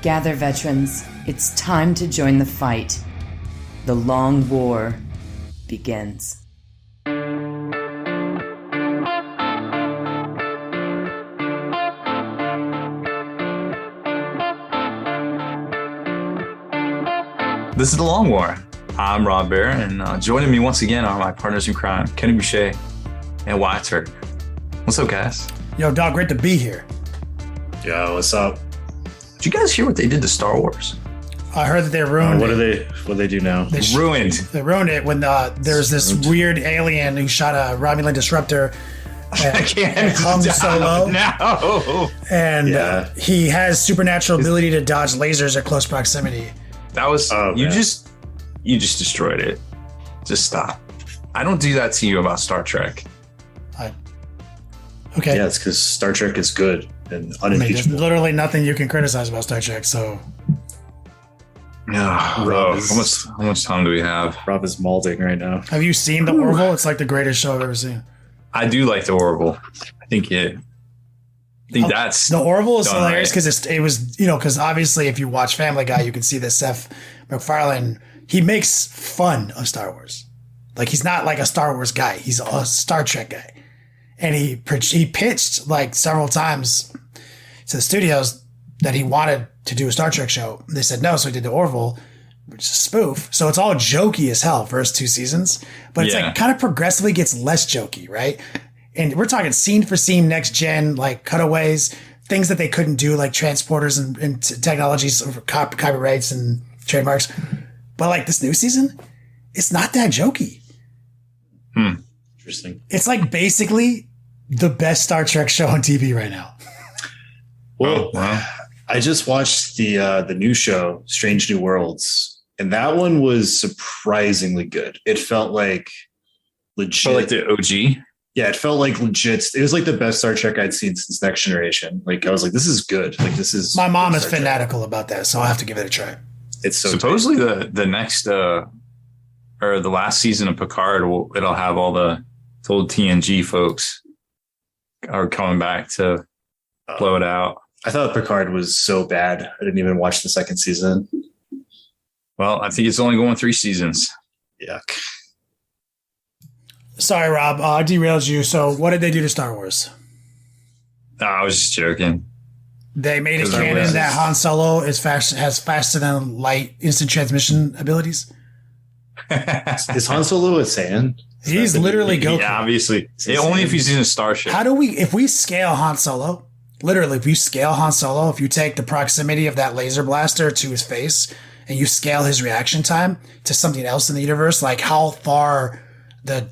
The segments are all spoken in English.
Gather, veterans. It's time to join the fight. The long war begins. This is The Long War. I'm Rob Baer, and joining me once again are my partners in crime, Kenny Boucher and Wyatt Turk. What's up, guys? Yo, dog, great to be here. Yo, what's up? Did you guys hear what they did to Star Wars? I heard that they ruined What it. do they do now? They Ruined. They ruined it when there's this weird alien who shot a Romulan disruptor and hung solo. No. And he has supernatural ability to dodge lasers at close proximity. That was you man. just destroyed it. Just stop. I don't do that to you about Star Trek. Okay. Yeah, it's because Star Trek is good and I mean, there's unimpeachable. literally nothing you can criticize about Star Trek, so How much time do we have? Rob is malding right now. have you seen The Orville? It's like the greatest show I've ever seen. I do like the Orville. I think that's The Orville is done hilarious right. because it was, because obviously if you watch Family Guy, you can see that Seth MacFarlane, he makes fun of Star Wars. Like, he's not like a Star Wars guy. He's a Star Trek guy. And he pitched like several times to the studios that he wanted to do a Star Trek show. They said no, so he did The Orville, which is a spoof. So it's all jokey as hell first two seasons, but it's like kind of progressively gets less jokey, right? And we're talking scene for scene, next gen, like cutaways, things that they couldn't do, like transporters and technologies, copyrights and trademarks. But like this new season, it's not that jokey. Interesting. It's like basically the best Star Trek show on TV right now. Well, wow. I just watched the new show, Strange New Worlds, and that one was surprisingly good. It felt like legit. So like the OG. Yeah, it felt like legit. It was like the best Star Trek I'd seen since Next Generation. Like, I was like, this is good. Like, this is. My mom is Star Trek. fanatical about that, so I'll have to give it a try. It's so Supposedly the next or the last season of Picard it'll have all the old TNG folks are coming back to blow it out. I thought Picard was so bad. I didn't even watch the second season. Well, I think it's only going 3 seasons. Yuck. Sorry, Rob, I derailed you. So what did they do to Star Wars? No, I was just joking. They made it 'Cause I canon was- that Han Solo has faster than light instant transmission abilities. Is Han Solo a Saiyan? He's literally Goku. Yeah, obviously. Yeah, only if he's in a starship. How do if we scale Han Solo, literally, if you scale Han Solo, if you take the proximity of that laser blaster to his face and you scale his reaction time to something else in the universe, like how far the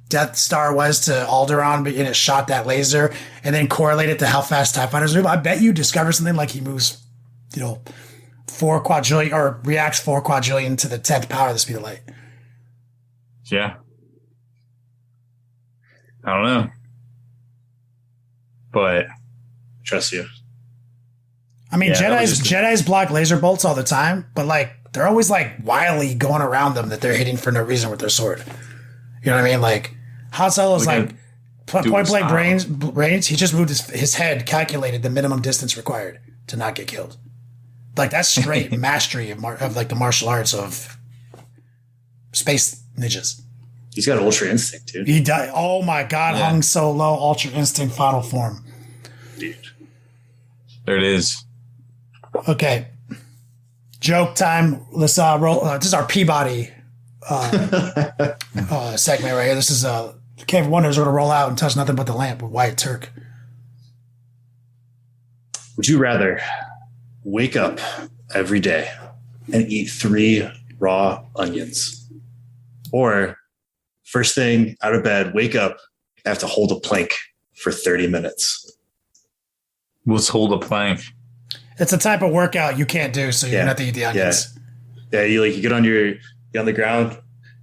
Death Star was to Alderaan and it shot that laser and then correlate it to how fast TIE fighters move, I bet you discover something like he moves, 4 quadrillion or reacts 4 quadrillion to the 10th power of the speed of light. Yeah. I don't know. But Trust you. I mean, Yeah, that was Jedi's block laser bolts all the time, but like they're always like wildly going around them that they're hitting for no reason with their sword. You know what I mean? Like Han Solo's like point blank range. He just moved his head, calculated the minimum distance required to not get killed. Like that's straight mastery of like the martial arts of space ninjas. He's got Ultra Instinct, dude. He died. Oh my God, Yeah. Han Solo, Ultra Instinct, final form. Dude. there it is. Okay. Joke time. Let's roll. This is our Peabody segment right here. This is Cave of Wonders. We're going to roll out and touch nothing but the lamp with Wyatt Turk. Would you rather wake up every day and eat 3 raw onions? Or first thing out of bed, wake up, have to hold a plank for 30 minutes? Let's hold a plank. It's a type of workout you can't do, so you're going to have to eat the onions. Yeah, you get on the ground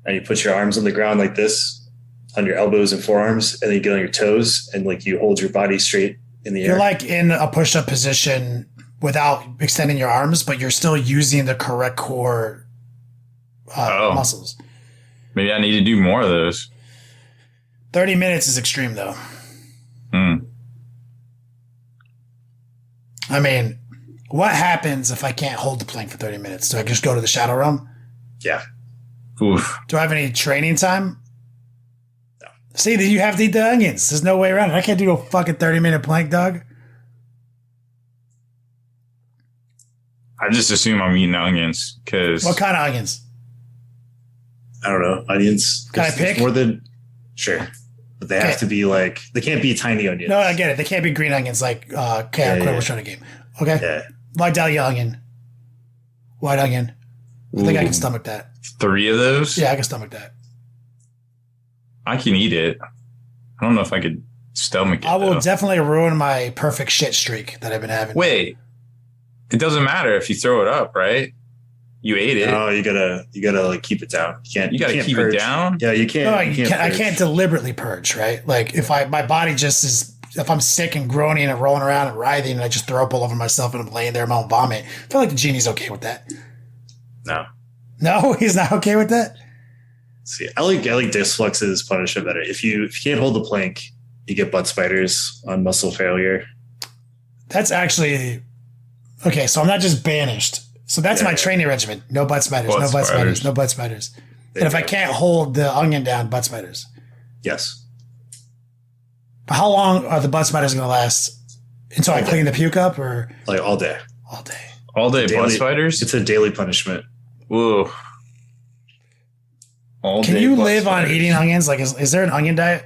and you put your arms on the ground like this on your elbows and forearms, and then you get on your toes and like you hold your body straight in the air. You're like in a push-up position without extending your arms, but you're still using the correct core muscles. Maybe I need to do more of those. 30 minutes is extreme, though. I mean, What happens if I can't hold the plank for 30 minutes? Do I just go to the Shadow Realm? Yeah. Oof. Do I have any training time? No. See, then you have to eat the onions. There's no way around it. I can't do a fucking 30-minute plank, dog. I just assume I'm eating onions because What kind of onions? I don't know. Onions. Can I There's pick? more than sure. But they have to be like, they can't be tiny onions. No, I get it. They can't be green onions like Quail was trying to game. Okay. Yeah. Vidalia onion. White onion. I think I can stomach that. 3 of those. Yeah, I can stomach that. I can eat it. I don't know if I could stomach it. I will though. definitely ruin my perfect shit streak that I've been having. Wait, it doesn't matter if you throw it up, right? You ate it. No, you gotta like keep it down. You gotta can't keep purge. it down. Yeah, you can't. No, you I purge. can't deliberately purge, right? Like if my body just is, if I'm sick and groaning and rolling around and writhing and I just throw up all over myself and I'm laying there in my own vomit, I feel like the genie's okay with that. No. No, he's not okay with that. See, I like Disflux's punishment better. If you can't hold the plank, you get butt spiders on muscle failure. That's actually okay. So I'm not just banished. So that's my training regimen. No butt spiders. Butt No butt spiders. spiders. No butt spiders. There And if you I go. can't hold the onion down, butt spiders. Yes. But how long are the butt spiders going to last? Until I clean the puke up, or Like all day. all day? All day Daily- butt spiders. It's a daily punishment. Whoa. All Can day you butt live on spiders. eating onions? Like, is there an onion diet?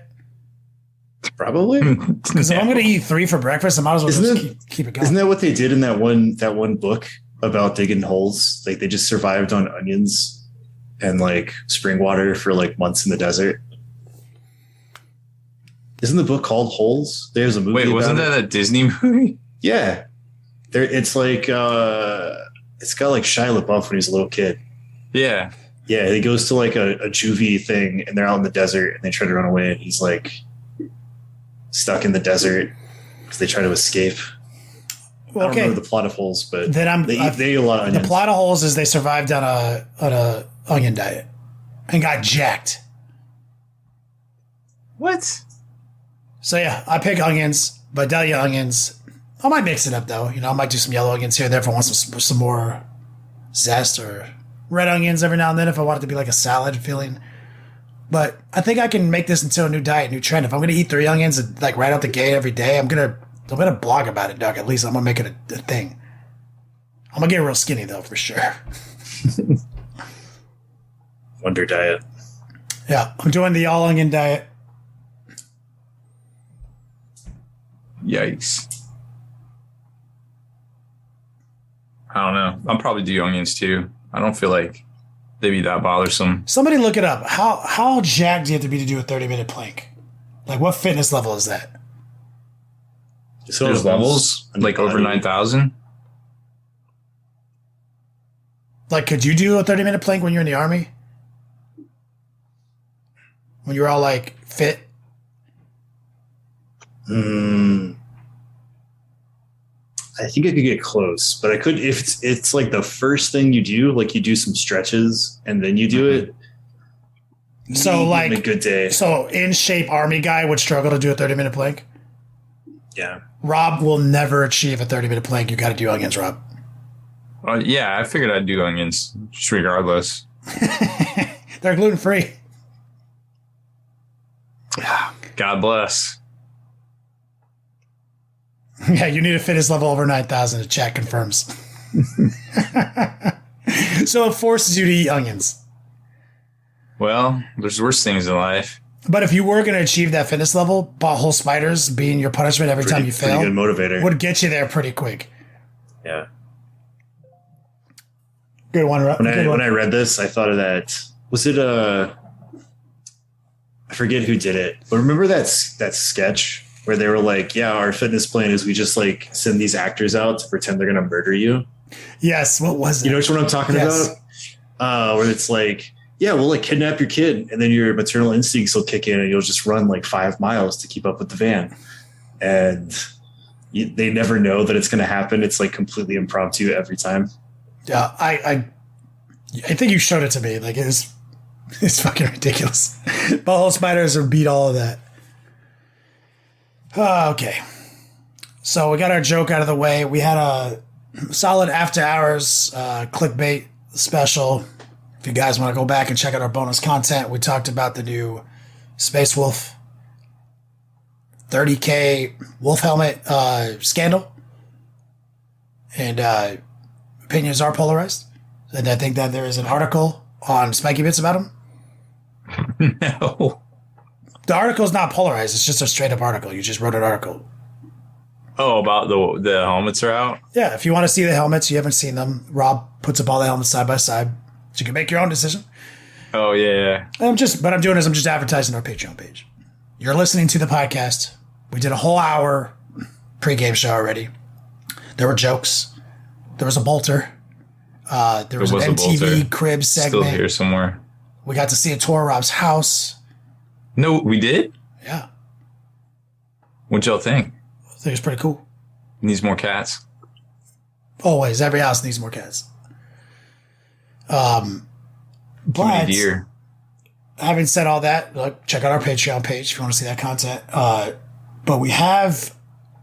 Probably. Because if I'm going to eat 3 for breakfast, I might as well Isn't just keep it going. Isn't that what they did in that one book about digging holes? Like they just survived on onions and like spring water for like months in the desert. Isn't the book called Holes? There's a movie. Wait, wasn't about that a Disney movie? Yeah. There, it's like it's got like Shia LaBeouf when he was a little kid. Yeah. Yeah, he goes to like a juvie thing and they're out in the desert and they try to run away and he's like stuck in the desert because they try to escape. I don't Okay, remember the plot of Holes, but then they eat a lot of the onions. plot of holes is they survived on a onion diet and got jacked. What? So yeah, I pick onions, Vidalia onions. I might mix it up though. You know, I might do some yellow onions here and there if I want some more zest, or red onions every now and then if I want it to be like a salad feeling. But I think I can make this into a new diet, new trend. If I'm going to eat 3 onions like right out the gate every day, I'm gonna blog about it, Doug. At least I'm gonna make it a thing. I'm gonna get real skinny though, for sure. Wonder diet. Yeah, I'm doing the all onion diet. Yikes. I don't know. I'll probably do onions too. I don't feel like they'd be that bothersome. Somebody look it up. How jacked do you have to be to do a 30-minute plank? Like, what fitness level is that? So There's levels like over 9,000. Like, could you do a 30-minute plank when you're in the army? When you're all like fit? I think I could get close, but I could if it's like the first thing you do, like you do some stretches and then you do it. So, maybe like, on a good day. So, in shape army guy would struggle to do a 30-minute plank. Yeah. Rob will never achieve a 30-minute plank. You got to do onions, Rob. Yeah, I figured I'd do onions just regardless. They're gluten free. God bless. Yeah, you need a fitness level over 9,000. The chat confirms. So it forces you to eat onions. Well, there's worse things in life. But if you were going to achieve that fitness level, butthole spiders being your punishment every time you Pretty fail good motivator. would get you there pretty quick. Yeah. Good one, Rob. When I read this, I thought of that. Was it I forget who did it, but remember that sketch where they were like, "Yeah, our fitness plan is we just like send these actors out to pretend they're going to murder you." Yes, what was it? You know which one I'm talking Yes. about? Where it's like, yeah, we'll like kidnap your kid, and then your maternal instincts will kick in, and you'll just run like 5 miles to keep up with the van, and they never know that it's going to happen. It's like completely impromptu every time. Yeah, I think you showed it to me. Like, it's fucking ridiculous. Butthole spiders would beat all of that. Okay. So we got our joke out of the way. We had solid after hours clickbait special. If you guys want to go back and check out our bonus content, we talked about the new Space Wolf 30k wolf helmet scandal, and opinions are polarized. And I think that there is an article on Spiky Bits about him. No. The article is not polarized. It's just a straight up article. You just wrote an article. Oh, about the helmets are out? Yeah, if you want to see the helmets, you haven't seen them. Rob puts up all the helmets side by side, so you can make your own decision. Oh, yeah. I'm just advertising our Patreon page. You're listening to the podcast. We did a whole hour pregame show already. There were jokes. There was a bolter. There was an MTV crib segment. Still here somewhere. We got to see a tour of Rob's house. No, we did? Yeah. What'd y'all think? I think it's pretty cool. Needs more cats. Always. Every house needs more cats. But Deer. having said all that, look, check out our Patreon page if you want to see that content. But we have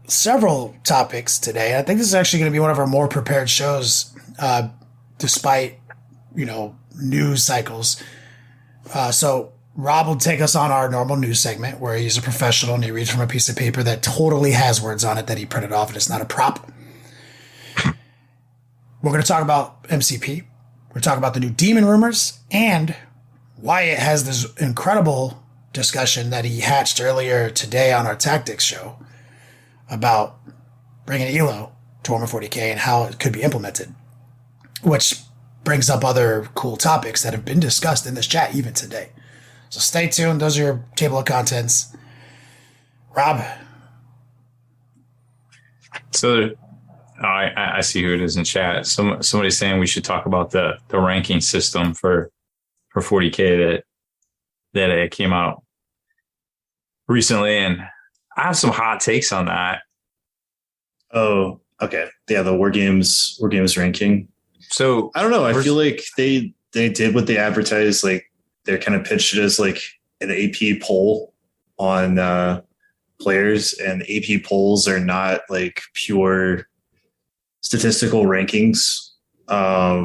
several topics today. I think this is actually going to be one of our more prepared shows, despite, news cycles. So Rob will take us on our normal news segment where he's a professional and he reads from a piece of paper that totally has words on it that he printed off and it's not a prop. We're going to talk about MCP. We're going to talk about the new Daemon Rumors, and Wyatt has this incredible discussion that he hatched earlier today on our Tactics show about bringing Elo to Warhammer 40k and how it could be implemented, which brings up other cool topics that have been discussed in this chat even today. So stay tuned. Those are your table of contents. Rob. So I see who it is in chat. Somebody's saying we should talk about the ranking system for 40k that it came out recently, and I have some hot takes on that. Oh, okay. Yeah, the War Games ranking. So I don't know. I feel like they did what they advertised. Like they kind of pitched it as like an AP poll on players, and AP polls are not like pure statistical rankings. I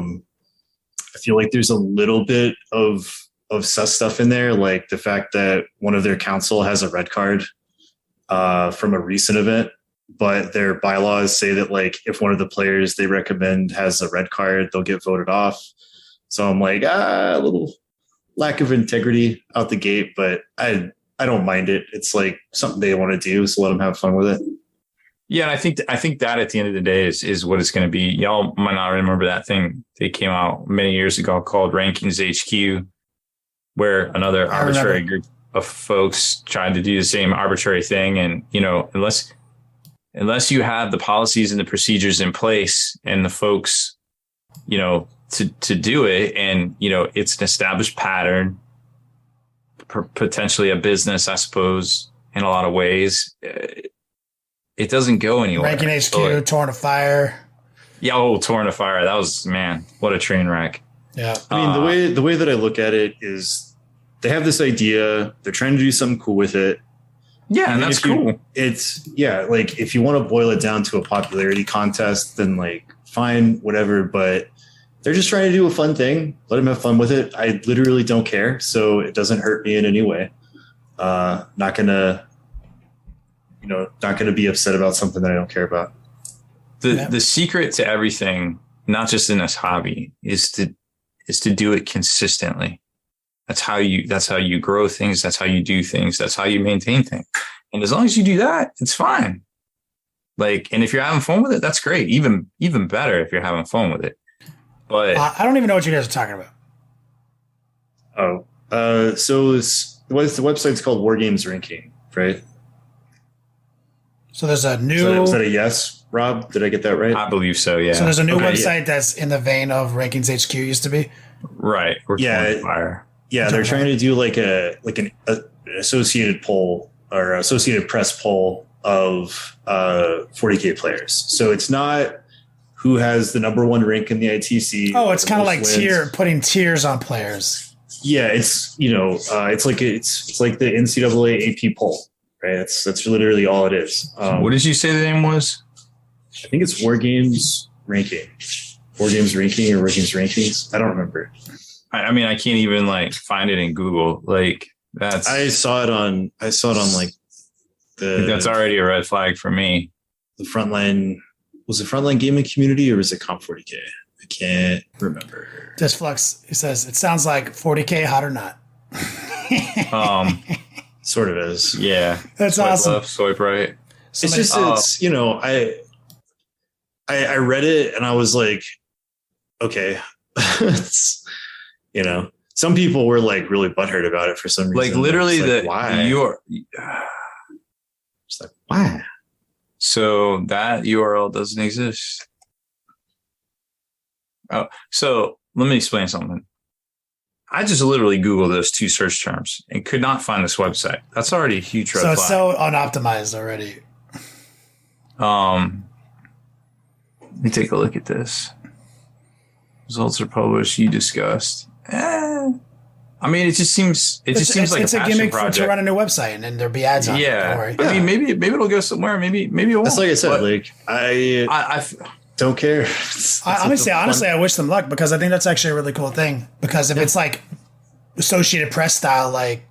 feel like there's a little bit of sus stuff in there, like the fact that one of their council has a red card from a recent event, but their bylaws say that like if one of the players they recommend has a red card, they'll get voted off. So I'm like, a little lack of integrity out the gate, but I don't mind it. It's like something they want to do, so let them have fun with it. Yeah, and I think that at the end of the day is what it's going to be. Y'all might not remember that thing that came out many years ago called Rankings HQ, where another arbitrary group of folks tried to do the same arbitrary thing. And, unless you have the policies and the procedures in place and the folks, to do it, and, it's an established pattern, potentially a business, I suppose, in a lot of ways, it doesn't go anywhere. Ranking HQ, Torn to Fire. Yeah, Torn to Fire. That was, man, what a train wreck. Yeah. I mean, the way that I look at it is they have this idea. They're trying to do something cool with it. Yeah, and that's cool. Like if you want to boil it down to a popularity contest, then like fine, whatever. But they're just trying to do a fun thing. Let them have fun with it. I literally don't care. So it doesn't hurt me in any way. Not gonna be upset about something that I don't care about. The secret to everything, not just in this hobby, is to do it consistently. That's how you grow things. That's how you do things. That's how you maintain things. And as long as you do that, it's fine. And if you're having fun with it, that's great. Even better if you're having fun with it. But I don't even know what you guys are talking about. So the website's called War Games Ranking, right? So there's a new. Is that a yes, Rob? Did I get that right? I believe so. Yeah. So there's a new website that's in the vein of Rankings HQ used to be. Right. Fire. Yeah, they're trying to do like an associated poll or Associated Press poll of 40k players. So it's not who has the number one rank in the ITC. Oh, it's kind of like putting tiers on players. Yeah, it's it's like the NCAA AP poll, right? That's literally all it is. What did you say the name was? I think it's War Games ranking. War Games ranking or War Games rankings. I don't remember. I mean, I can't even like find it in Google. Like that's. I saw it on like that's already a red flag for me. The frontline was it frontline gaming community or was it Comp 40k? I can't remember. Just Flux. He says it sounds like 40k hot or not. Sort of is. Yeah, that's swipe awesome. Left, swipe right. It's just it's I read it and I was like, okay, some people were like really butthurt about it for some reason. Like literally, why? It's like why? So that URL doesn't exist. Oh, so let me explain something. I just literally Googled those two search terms and could not find this website. That's already a huge red flag. So it's so unoptimized already. Let me take a look at this. Results are published. You discussed. I mean, it just seems like it's a a passion gimmick project. to run a new website, and then there'll be ads on it. Don't worry. I mean, maybe it'll go somewhere. Maybe it won't. That's like I said. Like I don't care. Honestly, I wish them luck because I think that's actually a really cool thing. Because if it's like Associated Press style, like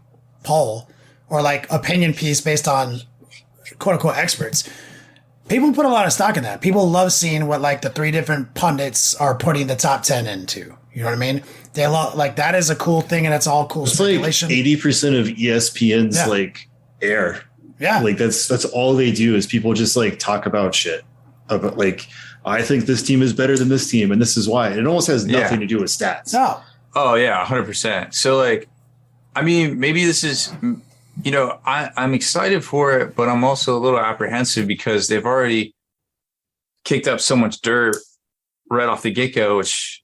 poll or like opinion piece based on quote unquote experts, people put a lot of stock in that. People love seeing what like the 3 different pundits are putting the top 10 into. You know what I mean? They love like that is a cool thing, and it's all cool it's speculation. Like 80% of ESPN's like air. Yeah, like that's all they do is people just like talk about shit about like. I think this team is better than this team, and this is why. It almost has nothing to do with stats. No. Oh, yeah, 100%. So, like, I mean, maybe this is, I'm excited for it, but I'm also a little apprehensive because they've already kicked up so much dirt right off the get-go, which,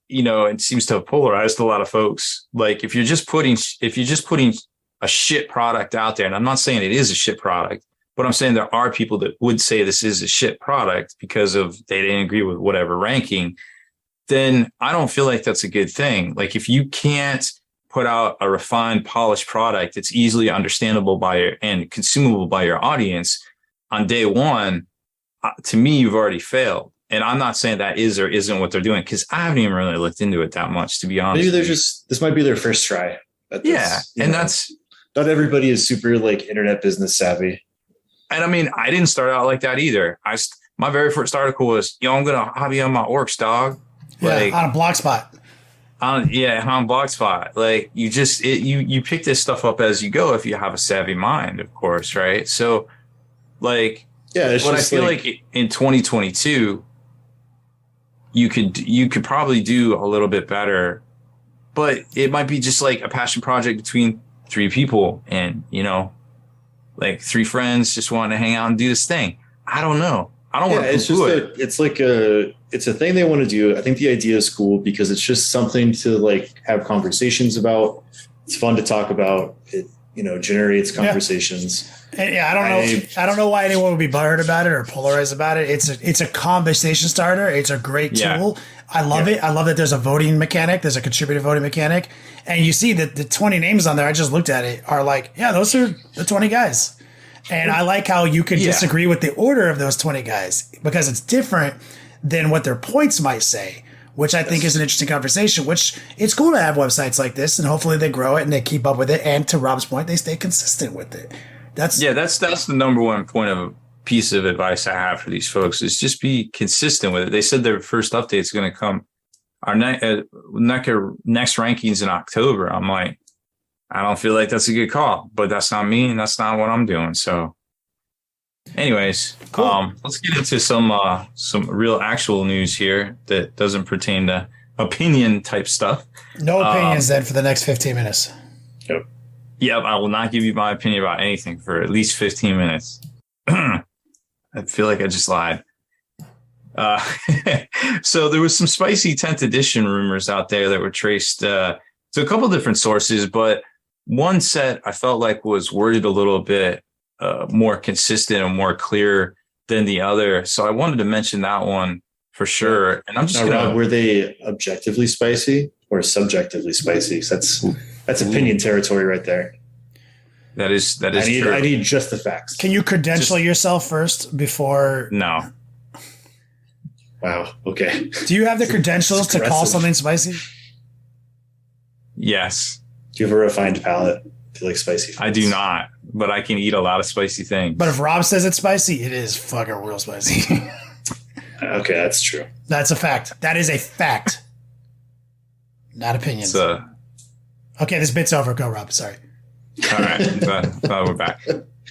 it seems to have polarized a lot of folks. Like, if you're just putting a shit product out there, and I'm not saying it is a shit product, but I'm saying there are people that would say this is a shit product because of they didn't agree with whatever ranking, then I don't feel like that's a good thing. Like if you can't put out a refined, polished product that's easily understandable and consumable by your audience on day one, to me, you've already failed. And I'm not saying that is or isn't what they're doing because I haven't even really looked into it that much, to be honest. Maybe this might be their first try at this. Yeah. And that's not everybody is super like internet business savvy. And I mean, I didn't start out like that either. My very first article was, I'm going to hobby on my orcs, dog. Yeah, like, on a Blogspot. On Blogspot. Like you pick this stuff up as you go if you have a savvy mind, of course, right? So, like, it's what I feel like in 2022, you could probably do a little bit better, but it might be just like a passion project between 3 people, and like 3 friends just want to hang out and do this thing. I don't know. I don't want to do it. It's a thing they want to do. I think the idea is cool because it's just something to like have conversations about. It's fun to talk about. It, generates conversations. And I don't know why anyone would be butthurt about it or polarized about it. It's a conversation starter. It's a great tool. I love it. I love that there's a voting mechanic. There's a contributor voting mechanic. And you see that the 20 names on there, I just looked at it, are like, those are the 20 guys. And I like how you could disagree with the order of those 20 guys because it's different than what their points might say, which I think is an interesting conversation, which it's cool to have websites like this and hopefully they grow it and they keep up with it. And to Rob's point, they stay consistent with it. That's the number one piece of advice I have for these folks is just be consistent with it. They said their first update is going to come. Our next rankings in October. I'm like, I don't feel like that's a good call, but that's not me and that's not what I'm doing. So anyways, cool. Let's get into some real actual news here that doesn't pertain to opinion type stuff. No opinions then for the next 15 minutes. Yep. I will not give you my opinion about anything for at least 15 minutes. I feel like I just lied. So there was some spicy 10th edition rumors out there that were traced to a couple different sources, but one set I felt like was worded a little bit more consistent and more clear than the other. So I wanted to mention that one for sure. And I'm just Rob, were they objectively spicy or subjectively spicy? That's opinion territory right there. That is true. I need just the facts. Can you credential yourself first before? No. Wow. Okay. Do you have the credentials to call something spicy? Yes. Do you have a refined palate? Do you like spicy foods? I do not, but I can eat a lot of spicy things. But if Rob says it's spicy, it is fucking real spicy. Okay, that's true. That's a fact. That is a fact. Not opinions. Okay, this bit's over. Go, Rob. Sorry. All right. We're back.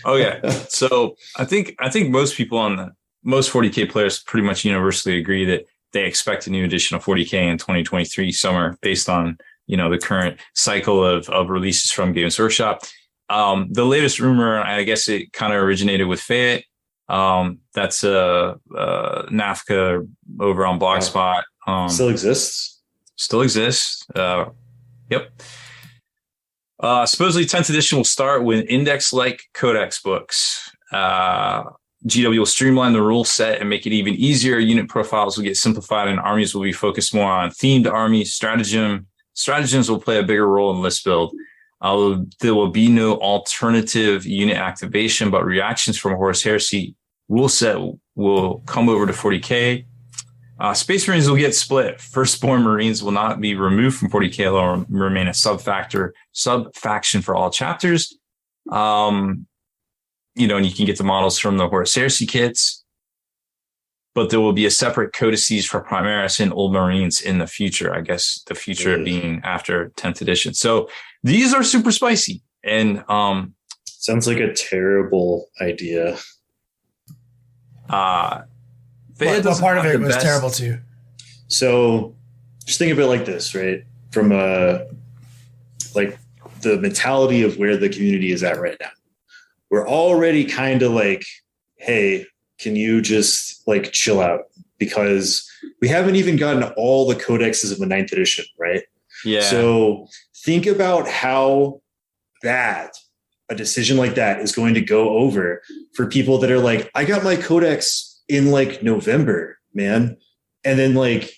Oh yeah. So I think most people most 40k players pretty much universally agree that they expect a new edition of 40k in 2023 summer based on, the current cycle of releases from Games Workshop. The latest rumor, I guess it kind of originated with Fayette. That's NAFCA over on Blogspot. Still exists? Still exists. Yep. Supposedly 10th edition will start with index-like codex books. GW will streamline the rule set and make it even easier. Unit profiles will get simplified and armies will be focused more on themed armies. Stratagems will play a bigger role in list build. There will be no alternative unit activation, but reactions from Horus Heresy rule set will come over to 40k. Space Marines will get split. Firstborn Marines will not be removed from 40k. They'll remain a sub-faction for all chapters. And you can get the models from the Horus Heresy kits. But there will be a separate codices for Primaris and Old Marines in the future. I guess the future being after 10th edition. So these are super spicy. And sounds like a terrible idea. What part of it was terrible too? So just think of it like this, right? From like the mentality of where the community is at right now. We're already kind of like, hey, can you just like chill out? Because we haven't even gotten all the codexes of the 9th edition, right? Yeah. So think about how bad a decision like that is going to go over for people that are like, I got my codex in like November, man. And then like,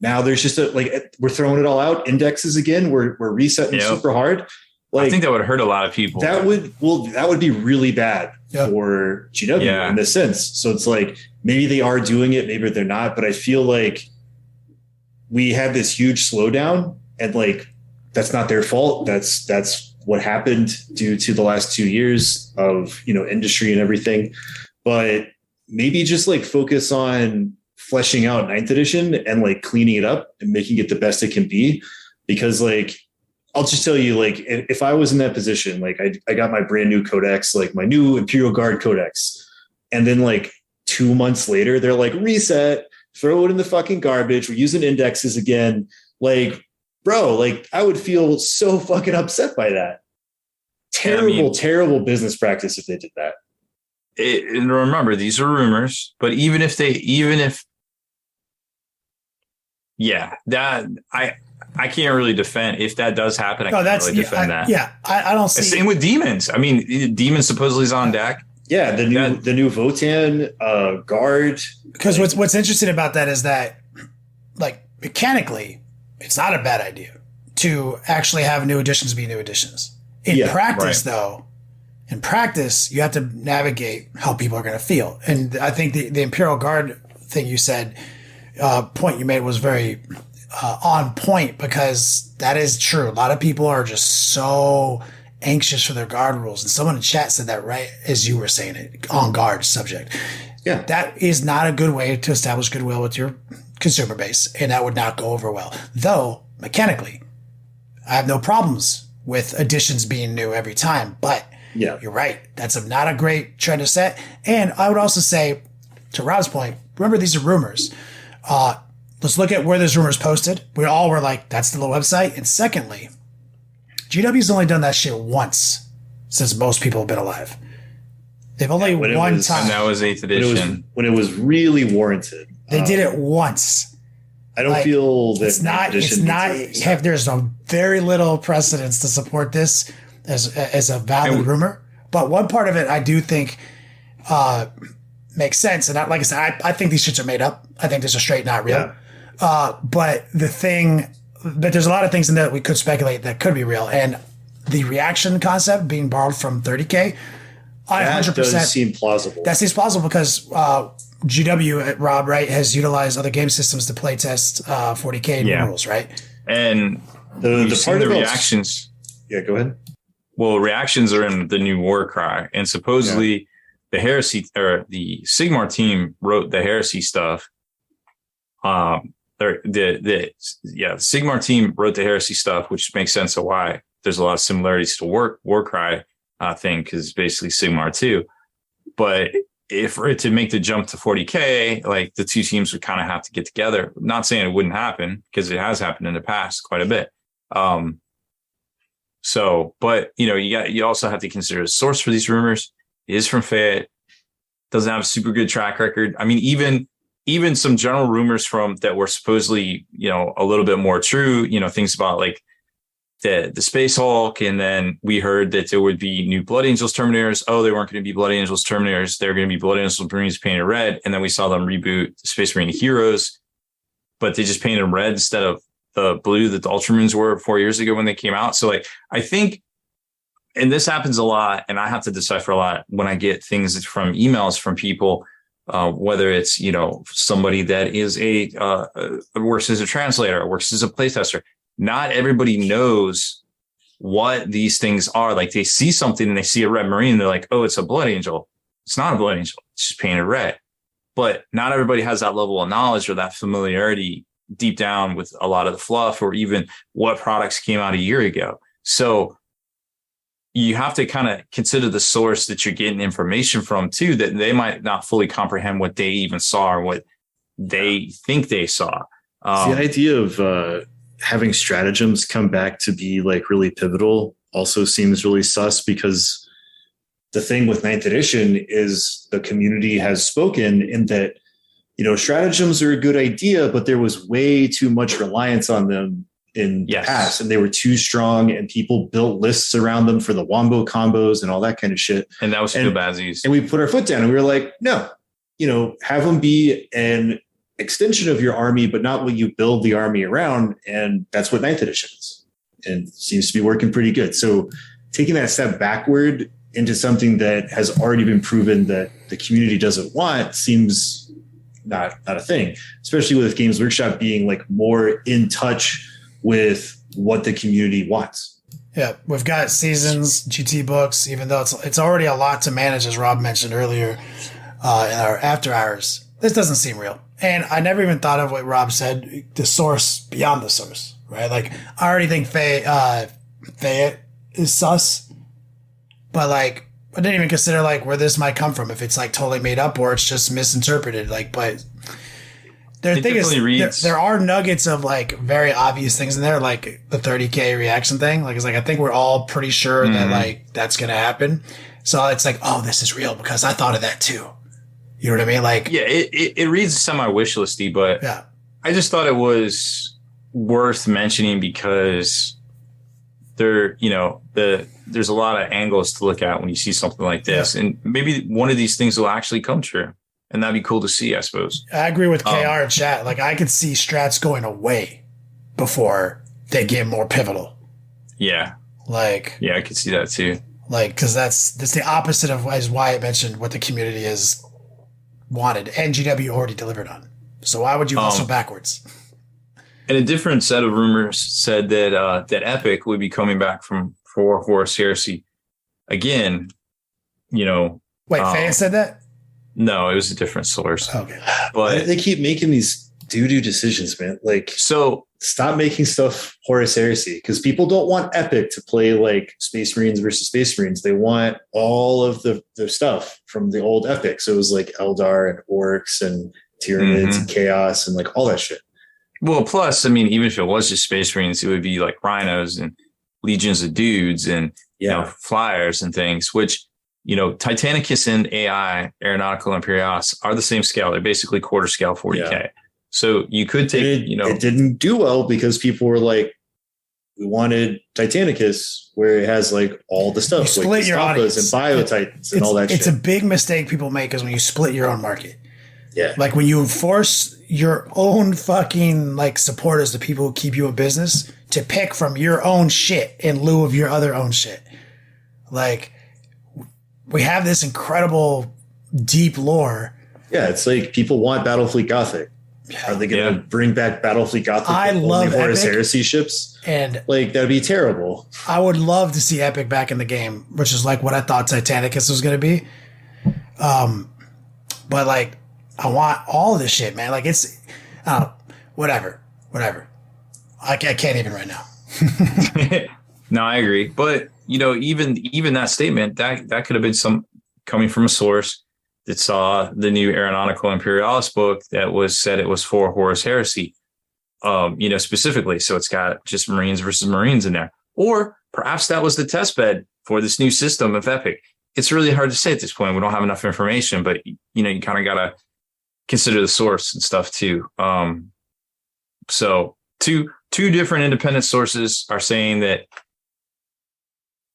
now there's just we're throwing it all out, indexes again. We're resetting super hard. Like, I think that would hurt a lot of people. That would be really bad for GW in this sense. So it's like, maybe they are doing it, maybe they're not, but I feel like we have this huge slowdown and like, that's not their fault. That's what happened due to the last 2 years of, industry and everything. But maybe just like focus on fleshing out 9th edition and like cleaning it up and making it the best it can be. Because like, I'll just tell you, like, if I was in that position, like I got my brand new codex, like my new Imperial Guard codex. And then like 2 months later, they're like, reset, throw it in the fucking garbage. We're using indexes again. Like, bro, like I would feel so fucking upset by that. Terrible business practice if they did that. And remember, these are rumors, but I can't really defend if that does happen. I can't really defend that. Yeah, I don't see. Same with demons. I mean, demons supposedly is on deck. Yeah, the new Votan guard. Because what's interesting about that is that, like, mechanically, it's not a bad idea to actually have new editions be new editions. In practice, though, you have to navigate how people are going to feel. And I think the Imperial Guard thing you said, point you made was very on point, because that is true. A lot of people are just so anxious for their guard rules. And someone in chat said that right as you were saying it, on guard subject. Yeah. That is not a good way to establish goodwill with your consumer base, and that would not go over well. Though, mechanically, I have no problems with additions being new every time, but you're right. That's not a great trend to set. And I would also say, to Rob's point, remember, these are rumors. Let's look at where those rumors posted. We all were like, that's the little website. And secondly, GW's only done that shit once since most people have been alive. They've only one time. And that was 8th edition. When it was really warranted. They did it once. I don't feel that there's no very little precedence to support this as a valid rumor. But one part of it I do think makes sense. And like I said, I think these shits are made up. I think this is straight not real. Yeah. But there's a lot of things in that we could speculate that could be real. And the reaction concept being borrowed from 30K, that 100% does seem plausible. That seems plausible because GW, Rob, right, has utilized other game systems to play test 40k rules, right? And the part the of reactions. Yeah, go ahead. Well, reactions are in the new war cry, and supposedly the Heresy or the Sigmar team wrote the Heresy stuff. The Sigmar team wrote the Heresy stuff, which makes sense of why there's a lot of similarities to war cry thing, because it's basically Sigmar too. But if for it to make the jump to 40k, like the two teams would kind of have to get together. Not saying it wouldn't happen, because it has happened in the past quite a bit. But you also have to consider the source for these rumors. It is from Fayette. Doesn't have a super good track record. I mean, even some general rumors from that were supposedly, a little bit more true, things about like the Space Hulk. And then we heard that there would be new Blood Angels Terminators. Oh, they weren't going to be Blood Angels Terminators. They were going to be Blood Angels Marines painted red. And then we saw them reboot the Space Marine Heroes, but they just painted them red instead of the blue that the Ultramarines were 4 years ago when they came out. So like, I think, and this happens a lot, and I have to decipher a lot when I get things from emails from people, whether it's, somebody that is works as a translator, works as a playtester. Not everybody knows what these things are. Like they see something and they see a red Marine, and they're like, oh, it's a Blood Angel. It's not a Blood Angel. It's just painted red. But not everybody has that level of knowledge or that familiarity deep down with a lot of the fluff, or even what products came out a year ago. So you have to kind of consider the source that you're getting information from too, that they might not fully comprehend what they even saw or what they think they saw. The idea of having stratagems come back to be like really pivotal also seems really sus, because the thing with 9th edition is the community has spoken in that, stratagems are a good idea, but there was way too much reliance on them in the past, and they were too strong, and people built lists around them for the wombo combos and all that kind of shit. And that was Fugabazi's. And we put our foot down and we were like, no, have them be an extension of your army, but not what you build the army around. And that's what 9th edition is, and seems to be working pretty good. So taking that step backward into something that has already been proven that the community doesn't want seems not a thing, especially with Games Workshop being like more in touch with what the community wants. Yeah, we've got seasons, GT books, even though it's already a lot to manage, as Rob mentioned earlier, in our after hours. This doesn't seem real. And I never even thought of what Rob said, the source beyond the source, right? Like, I already think Fayette is sus, but like, I didn't even consider like where this might come from, if it's like totally made up or it's just misinterpreted. Like, but the thing is, there are nuggets of like very obvious things in there, like the 30k reaction thing. Like, it's like, I think we're all pretty sure that like that's going to happen. So it's like, oh, this is real because I thought of that too. You know what I mean? Like, yeah, it reads semi-wish listy, but yeah, I just thought it was worth mentioning because there's a lot of angles to look at when you see something like this. Yeah. And maybe one of these things will actually come true. And that'd be cool to see, I suppose. I agree with KR in chat. Like, I could see strats going away before they get more pivotal. Yeah. Like, yeah, I could see that too. Like, because that's the opposite of, as Wyatt mentioned, what the community has wanted, and GW already delivered on. So why would you hustle backwards? And a different set of rumors said that that Epic would be coming back for Horus Heresy again. Wait, Faye said that? No, it was a different source. Okay, but they keep making these doo-doo decisions, man. Like, so stop making stuff Horus Heresy, because people don't want Epic to play like Space Marines versus Space Marines. They want all of the stuff from the old Epic. So it was like Eldar and Orcs and Tyranids and Chaos and like all that shit. Well, plus, I mean, even if it was just Space Marines, it would be like Rhinos and Legions of Dudes and Flyers and things, which, Titanicus and AI, Aeronautical Imperialis, are the same scale. They're basically quarter scale 40K. Yeah. So you could take, it didn't do well because people were like, we wanted Titanicus where it has like all the stuff, you like your audience and Biotitans and all that shit. It's a big mistake people make is when you split your own market. Yeah. Like when you force your own fucking like supporters, the people who keep you in business, to pick from your own shit in lieu of your other own shit. Like, we have this incredible deep lore Yeah, it's like people want Battlefleet Gothic. Are they going to bring back Battlefleet Gothic? I love Horus Epic, Heresy ships, and like that'd be terrible. I would love to see Epic back in the game, which is like what I thought Titanicus was going to be. But like, I want all of this shit, man. Like it's, whatever. I can't even right now. No, I agree. But even that statement that could have been some coming from a source that saw the new Aeronautical Imperialis book that said it was for Horus Heresy, specifically. So it's got just Marines versus Marines in there. Or perhaps that was the test bed for this new system of Epic. It's really hard to say at this point. We don't have enough information, but you kind of got to consider the source and stuff too. So two different independent sources are saying that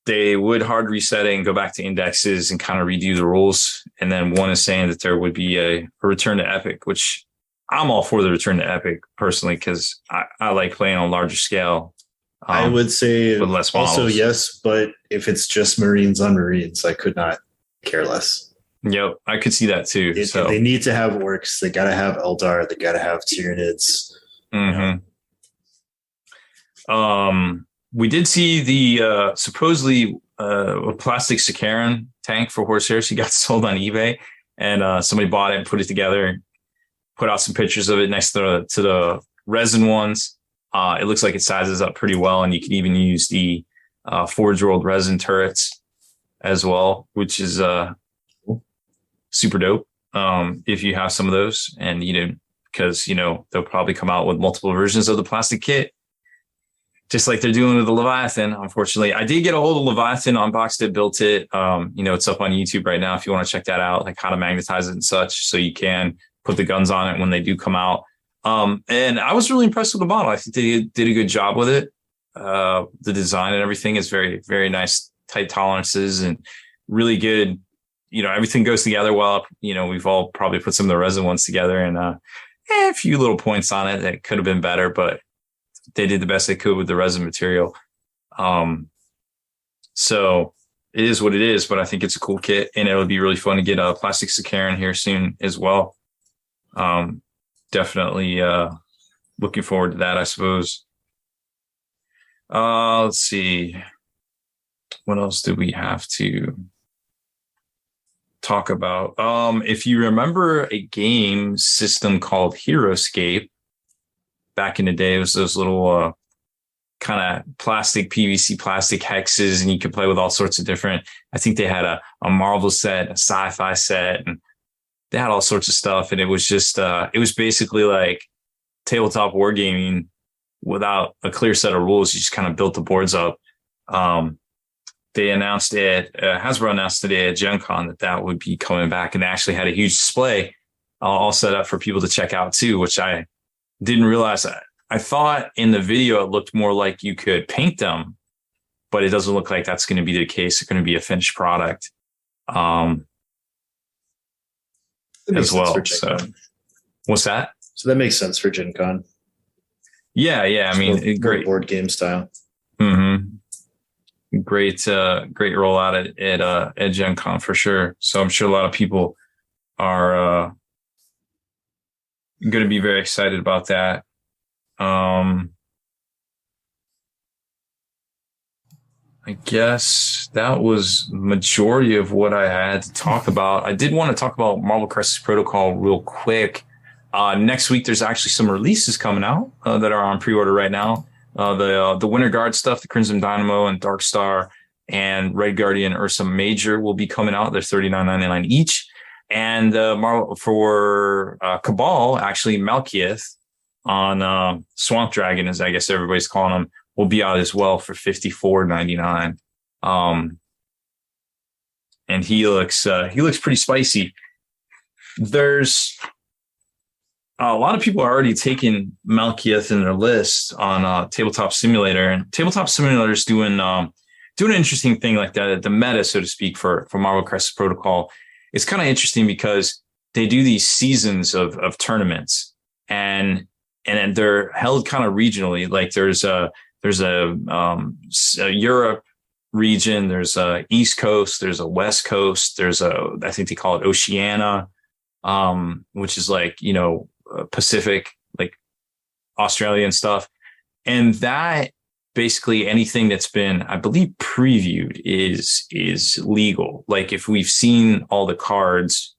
they would hard reset it and go back to indexes and kind of redo the rules. And then one is saying that there would be a return to Epic, which I'm all for the return to Epic personally, because I like playing on a larger scale. I would say with less also models. yes, but if it's just Marines on Marines, I could not care less. Yep, I could see that too. So they need to have orcs. They got to have Eldar. They got to have Tyranids. Mm-hmm. We did see the supposedly a plastic Sikaran tank for Horus Heresy got sold on eBay, and somebody bought it and put it together, put out some pictures of it next to the resin ones. It looks like it sizes up pretty well, and you can even use the Forge World resin turrets as well, which is super dope. If you have some of those, and because they'll probably come out with multiple versions of the plastic kit, just like they're doing with the Leviathan. Unfortunately, I did get a hold of Leviathan, unboxed it, built it. It's up on YouTube right now if you want to check that out, like how to magnetize it and such, so you can put the guns on it when they do come out. And I was really impressed with the model. I think they did a good job with it. The design and everything is very, very nice, tight tolerances and really good. Everything goes together well. We've all probably put some of the resin ones together, and a few little points on it that could have been better, but they did the best they could with the resin material. So it is what it is, but I think it's a cool kit, and it'll be really fun to get a plastic Sikaran here soon as well. Definitely looking forward to that, I suppose. Let's see. What else do we have to talk about? If you remember a game system called HeroScape, back in the day, it was those little kind of plastic, PVC plastic hexes, and you could play with all sorts of different. I think they had a Marvel set, a sci-fi set, and they had all sorts of stuff. And it was just, it was basically like tabletop wargaming without a clear set of rules. You just kind of built the boards up. They announced it, Hasbro announced today at Gen Con that would be coming back, and they actually had a huge display all set up for people to check out too, which I didn't realize. I thought in the video it looked more like you could paint them, but it doesn't look like that's going to be the case. It's going to be a finished product as well. So what's that? So that makes sense for Gen Con. Yeah. I mean, great board game style. Mm-hmm. Great rollout at Gen Con for sure. So I'm sure a lot of people are going to be very excited about that. I guess that was majority of what I had to talk about. I did want to talk about Marvel Crisis Protocol real quick. Next week, there's actually some releases coming out that are on pre-order right now. The Winter Guard stuff, the Crimson Dynamo and Dark Star and Red Guardian Ursa Major will be coming out. They're $39.99 each. And Marvel for Cabal, actually Malekith on Swamp Dragon, as I guess everybody's calling him, will be out as well for $54.99. And he looks pretty spicy. There's a lot of people are already taking Malekith in their list on Tabletop Simulator, and Tabletop Simulator is doing an interesting thing like that. The meta, so to speak, for Marvel Crisis Protocol. It's kind of interesting because they do these seasons of tournaments, and they're held kind of regionally. Like there's a Europe region, there's a East Coast, there's a West Coast, there's I think they call it Oceania. which is like, Pacific, like Australian stuff. And that basically anything that's been, I believe, previewed is legal. Like if we've seen all the cards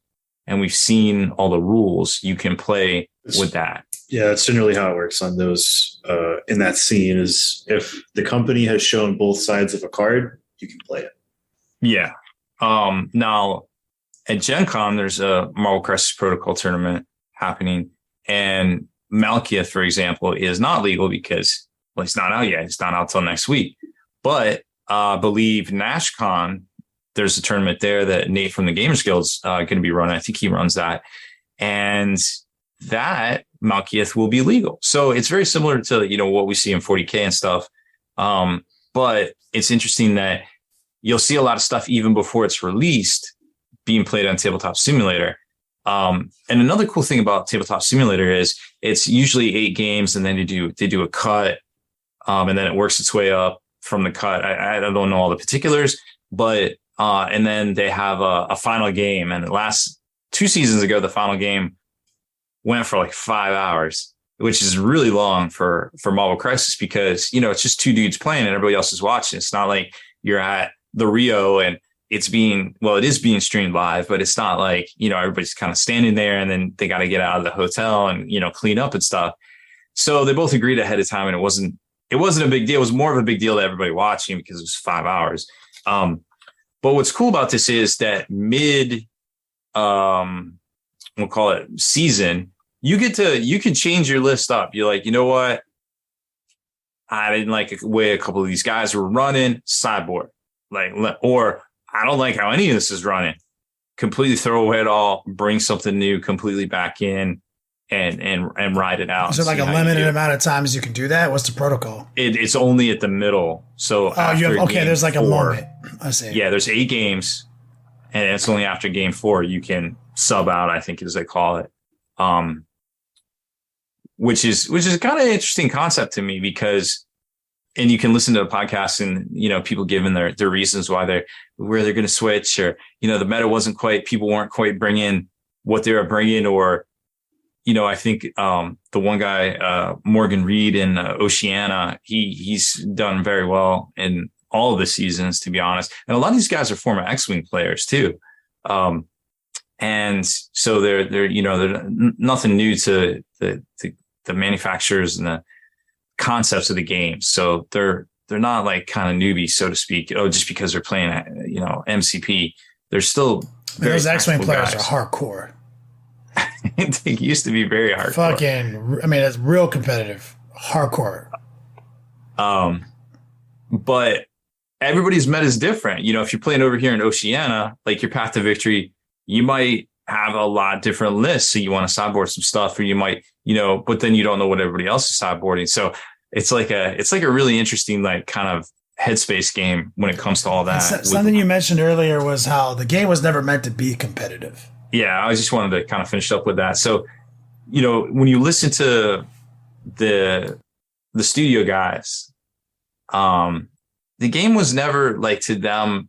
and we've seen all the rules, you can play with that. Yeah, that's generally how it works on those in that scene is if the company has shown both sides of a card, you can play it. Yeah. Now at Gen Con, there's a Marvel Crisis Protocol tournament happening, and Malekith, for example, is not legal because, well, it's not out yet. It's not out till next week. But I believe NashCon, there's a tournament there that Nate from the Gamers Guild's going to be running. I think he runs that. And that Malekith will be legal. So it's very similar to, what we see in 40K and stuff. But it's interesting that you'll see a lot of stuff even before it's released being played on Tabletop Simulator. And another cool thing about Tabletop Simulator is it's usually 8 games, and then they do a cut, and then it works its way up from the cut. I don't know all the particulars, but and then they have a final game. And the last 2 seasons ago, the final game went for like 5 hours, which is really long for Marvel Crisis because it's just 2 dudes playing and everybody else is watching. It's not like you're at the Rio and it is being streamed live, but it's not like, everybody's kind of standing there and then they got to get out of the hotel and, clean up and stuff. So they both agreed ahead of time, and it wasn't a big deal. It was more of a big deal to everybody watching because it was 5 hours. But what's cool about this is that we'll call it season, you can change your list up. You're like, you know what? I didn't like the way a couple of these guys were running, sideboard. Or I don't like how any of this is running. Completely throw away it all, bring something new completely back in and ride it out. Is there like a limited amount of times you can do that? What's the protocol? It's only at the middle. So there's like 4, a moment. I see. Yeah, there's 8 games, and it's only after game 4 you can sub out, I think as they call it. Which is kind of an interesting concept to me because, and you can listen to the podcast and, people giving their reasons why they're going to switch, or, the meta people weren't quite bringing what they were bringing, or, I think, the one guy, Morgan Reed in Oceania, he's done very well in all of the seasons, to be honest. And a lot of these guys are former X-Wing players too. And so they're nothing new to the manufacturers and the concepts of the game. So they're not like kind of newbies, so to speak. Just because they're playing, MCP, they're still those X-Wing players are hardcore. They used to be very hardcore. It's real competitive, hardcore. But everybody's meta is different. If you're playing over here in Oceania, like your path to victory, you might have a lot different lists. So you want to sideboard some stuff, or you might, but then you don't know what everybody else is sideboarding. So it's like a really interesting, like kind of headspace game when it comes to all that. Something you mentioned earlier was how the game was never meant to be competitive. Yeah, I just wanted to kind of finish up with that. So, when you listen to the studio guys, the game was never like to them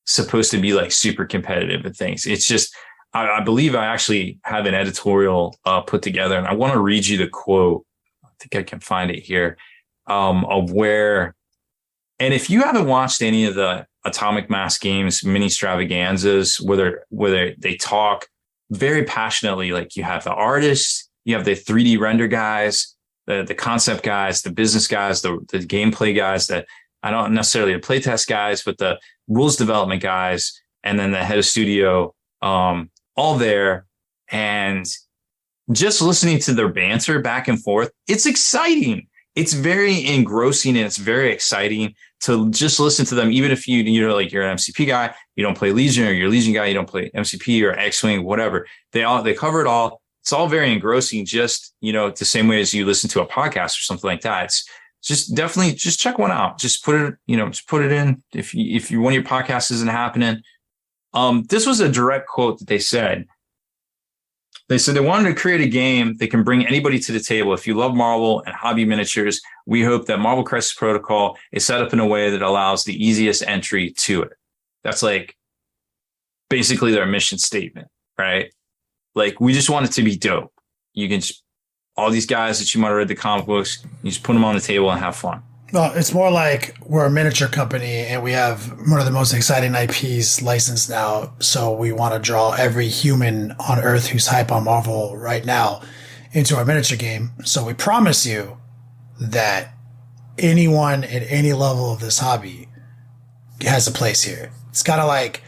supposed to be like super competitive and things. It's just, I believe I actually have an editorial put together, and I want to read you the quote. I think I can find it here, of where, and if you haven't watched any of the Atomic Mass Games mini extravaganzas where they talk very passionately, like you have the artists, you have the 3D render guys, the concept guys, the business guys, the gameplay guys, that I don't necessarily the playtest guys, but the rules development guys, and then the head of studio, all there. And just listening to their banter back and forth, it's exciting. It's very engrossing, and it's very exciting to just listen to them. Even if you're an MCP guy, you don't play Legion, or you're a Legion guy, you don't play MCP or X-Wing, whatever. They cover it all. It's all very engrossing, just, the same way as you listen to a podcast or something like that. It's just definitely just check one out. Just put it in. If one of your podcasts isn't happening. This was a direct quote that they said. They said they wanted to create a game that can bring anybody to the table. If you love Marvel and hobby miniatures, we hope that Marvel Crisis Protocol is set up in a way that allows the easiest entry to it. That's like basically their mission statement, right? Like, we just want it to be dope. You can just, all these guys that you might have read the comic books, you just put them on the table and have fun. Well, it's more like we're a miniature company and we have one of the most exciting IPs licensed now. So we want to draw every human on Earth who's hype on Marvel right now into our miniature game. So we promise you that anyone at any level of this hobby has a place here. It's kind of like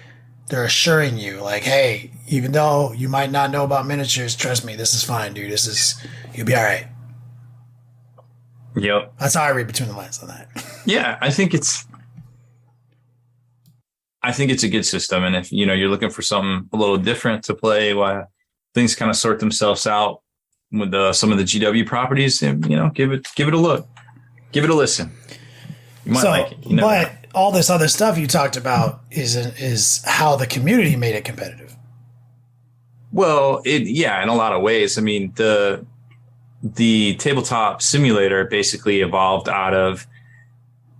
they're assuring you, like, hey, even though you might not know about miniatures, trust me, this is fine, dude. You'll be all right. Yep. That's how I read between the lines on that. Yeah, I think it's a good system. And if, you're looking for something a little different to play while things kind of sort themselves out with some of the GW properties, give it a look. Give it a listen. You might like it. But all this other stuff you talked about is how the community made it competitive. Well, in a lot of ways. I mean, the tabletop simulator basically evolved out of,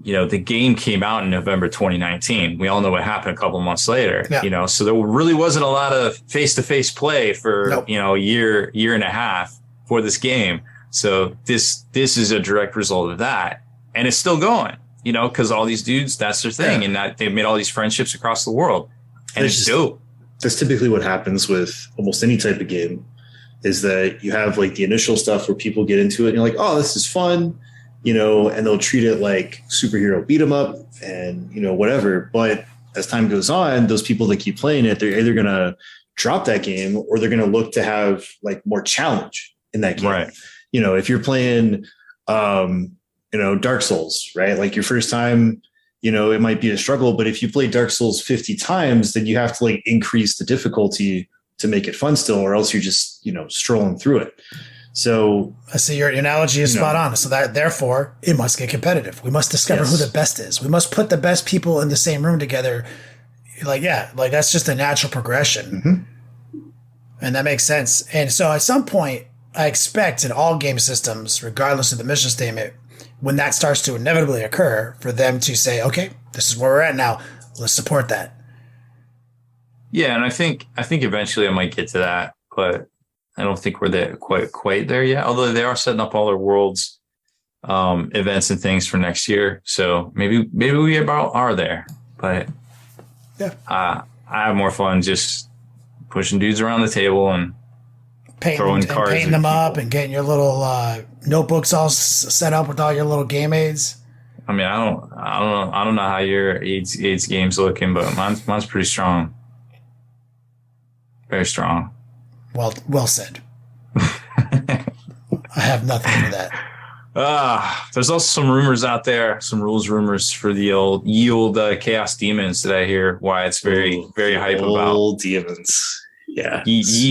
the game came out in November 2019. We all know what happened a couple of months later, so there really wasn't a lot of face-to-face play for, a year and a half for this game. So this is a direct result of that. And it's still going, because all these dudes, that's their thing. And that they've made all these friendships across the world. And it's dope. That's typically what happens with almost any type of game, is that you have like the initial stuff where people get into it and you're like, oh, this is fun, and they'll treat it like superhero beat 'em up and, whatever. But as time goes on, those people that keep playing it, they're either going to drop that game or they're going to look to have like more challenge in that game. Right. If you're playing, Dark Souls, right? Like your first time, it might be a struggle, but if you play Dark Souls 50 times, then you have to like increase the difficulty to make it fun still, or else you're just, strolling through it. So I see your analogy is spot on. So that therefore it must get competitive. We must discover who the best is. We must put the best people in the same room together. Like that's just a natural progression. Mm-hmm. And that makes sense. And so at some point, I expect in all game systems, regardless of the mission statement, when that starts to inevitably occur, for them to say, okay, this is where we're at now. Let's support that. Yeah, and I think eventually I might get to that, but I don't think we're there quite there yet. Although they are setting up all their worlds, events and things for next year, so maybe we are there. But I have more fun just pushing dudes around the table and throwing cards, painting them up, and getting your little notebooks all set up with all your little game aids. I mean, I don't know how your AIDS game's looking, but mine's pretty strong. Very strong. Well said. I have nothing for that. There's also some rumors out there, some rumors for the old Chaos Demons that I hear Wyatt's very hype about. Old demons. Yeah.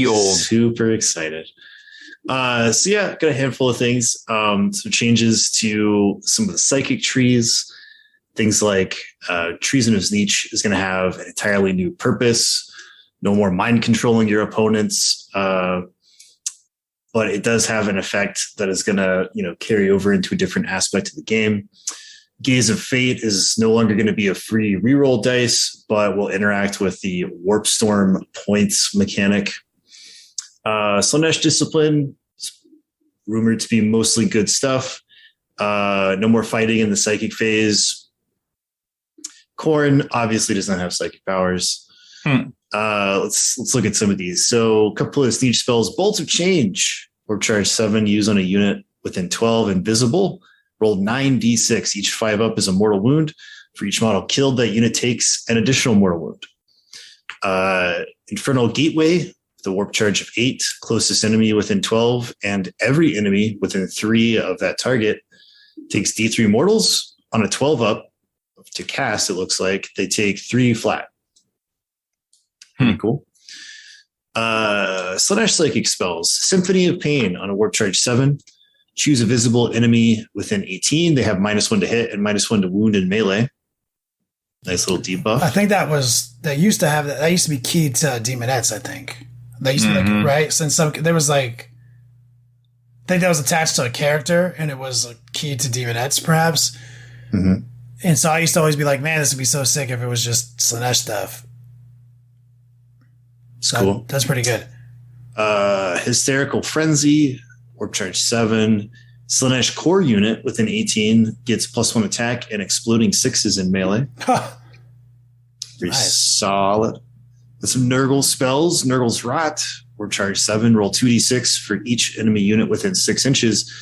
Old. Super excited. Got a handful of things. Some changes to some of the psychic trees. Things like Treasonous Niche is going to have an entirely new purpose. No more mind controlling your opponents. But it does have an effect that is going to, carry over into a different aspect of the game. Gaze of Fate is no longer going to be a free reroll dice, but will interact with the Warp Storm points mechanic. Slaanesh Discipline is rumored to be mostly good stuff. No more fighting in the psychic phase. Khorne obviously does not have psychic powers. Let's look at some of these. So a couple of sneak spells. Bolts of Change. Warp Charge 7 used on a unit within 12 invisible. Roll 9d6. Each 5 up is a mortal wound. For each model killed, that unit takes an additional mortal wound. Infernal Gateway. The Warp Charge of 8. Closest enemy within 12. And every enemy within 3 of that target takes d3 mortals. On a 12 up to cast, it looks like they take 3 flat. Pretty cool. Slaanesh Psychic spells. Symphony of Pain on a Warp Charge 7. Choose a visible enemy within 18. They have -1 to hit and -1 to wound in melee. Nice little debuff. I think that used to be key to Demonettes, I think. That used to be like, right? Since there was like, I think that was attached to a character and it was a key to Demonettes, perhaps. Mm-hmm. And so I used to always be like, man, this would be so sick if it was just Slaanesh stuff. It's cool. That's pretty good. Hysterical Frenzy, Warp Charge 7. Slanesh Core unit with an 18 gets +1 attack and exploding 6s in melee. Pretty solid. With some Nurgle spells, Nurgle's Rot, Warp Charge 7, roll 2d6 for each enemy unit within 6 inches.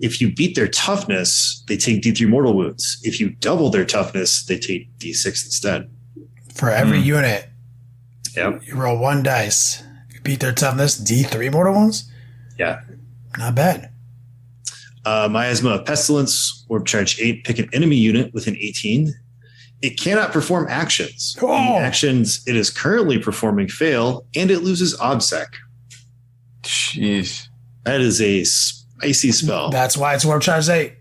If you beat their toughness, they take D3 mortal wounds. If you double their toughness, they take D6 instead. For every unit, Yep. you roll 1 dice. If you beat their toughness, D3 mortal wounds? Yeah. Not bad. Miasma of Pestilence, Warp Charge 8, pick an enemy unit with an 18. It cannot perform actions. Oh. The actions it is currently performing fail, and it loses OBSEC. Jeez. That is a spicy spell. That's why it's Warp Charge 8.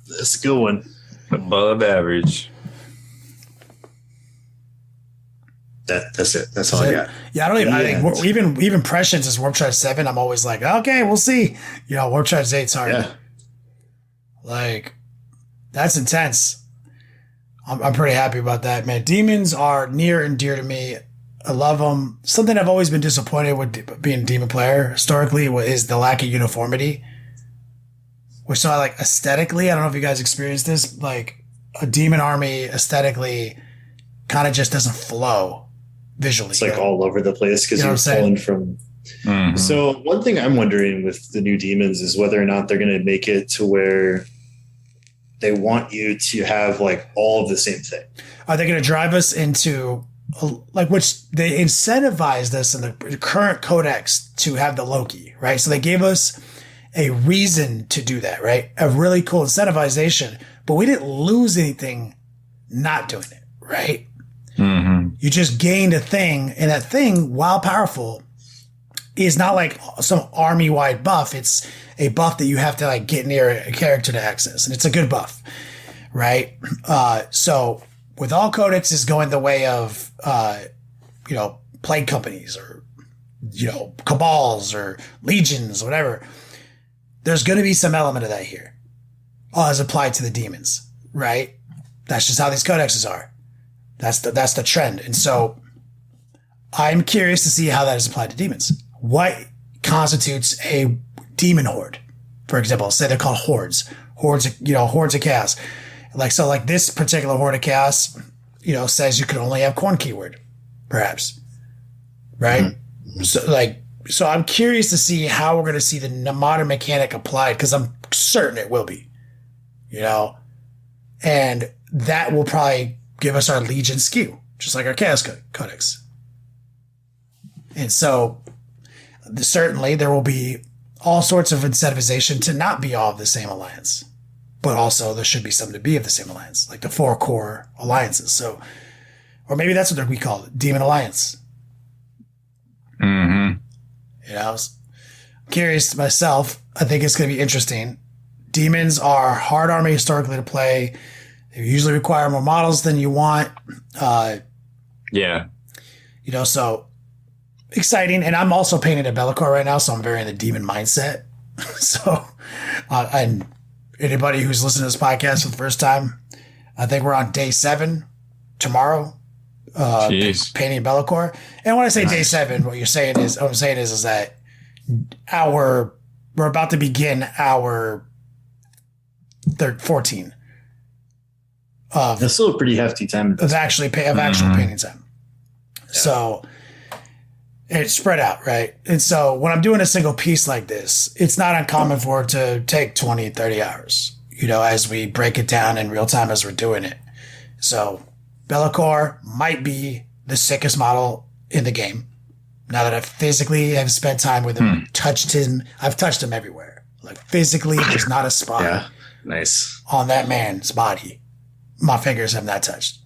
That's a good one. Above average. That's it. That's all I got. Yeah, I don't even. I think even Prescience is Warp Charge 7. I'm always like, okay, we'll see. Warp Charge 8's hard. Yeah. Like, that's intense. I'm pretty happy about that, man. Demons are near and dear to me. I love them. Something I've always been disappointed with being a demon player historically is the lack of uniformity. Which, so I like aesthetically, I don't know if you guys experienced this, like a demon army aesthetically kind of just doesn't flow visually. It's like all over the place because you're pulling from. Mm-hmm. So one thing I'm wondering with the new demons is whether or not they're going to make it to where they want you to have like all of the same thing. Are they going to drive us into which they incentivized us in the current codex to have the Loki, right? So they gave us a reason to do that, right? A really cool incentivization, but we didn't lose anything not doing it, right? Mm-hmm. You just gained a thing, and that thing, while powerful, is not like some army-wide buff. It's a buff that you have to like get near a character to access, and it's a good buff, right? So with all codexes going the way of, plague companies or, cabals or legions, whatever, there's going to be some element of that here as applied to the demons, right? That's just how these codexes are. That's the trend. And so I'm curious to see how that is applied to demons. What constitutes a demon horde? For example, say they're called hordes of chaos. Like this particular horde of chaos, says you can only have corn keyword, perhaps. Right? Mm-hmm. So I'm curious to see how we're going to see the modern mechanic applied, because I'm certain it will be, and that will probably give us our Legion skew, just like our Chaos Codex. And so certainly there will be all sorts of incentivization to not be all of the same alliance, but also there should be something to be of the same alliance, like the 4 core alliances. So, or maybe that's what we call it, Demon Alliance. Mm-hmm. I'm curious myself. I think it's going to be interesting. Demons are hard army historically to play. They usually require more models than you want. So exciting. And I'm also painting a Bellicor right now, so I'm very in the demon mindset. So, and anybody who's listening to this podcast for the first time, I think we're on day 7 tomorrow. Painting Bellicor. And when I say day 7, what I'm saying is that we're about to begin our 14 that's still a pretty hefty time of actual painting time. Yeah. So it's spread out, right? And so when I'm doing a single piece like this, it's not uncommon for it to take 20, 30 hours, as we break it down in real time as we're doing it. So Bellicor might be the sickest model in the game. Now that I physically have spent time with him, touched him, I've touched him everywhere. Like physically, there's not a spot on that man's body my fingers have not touched.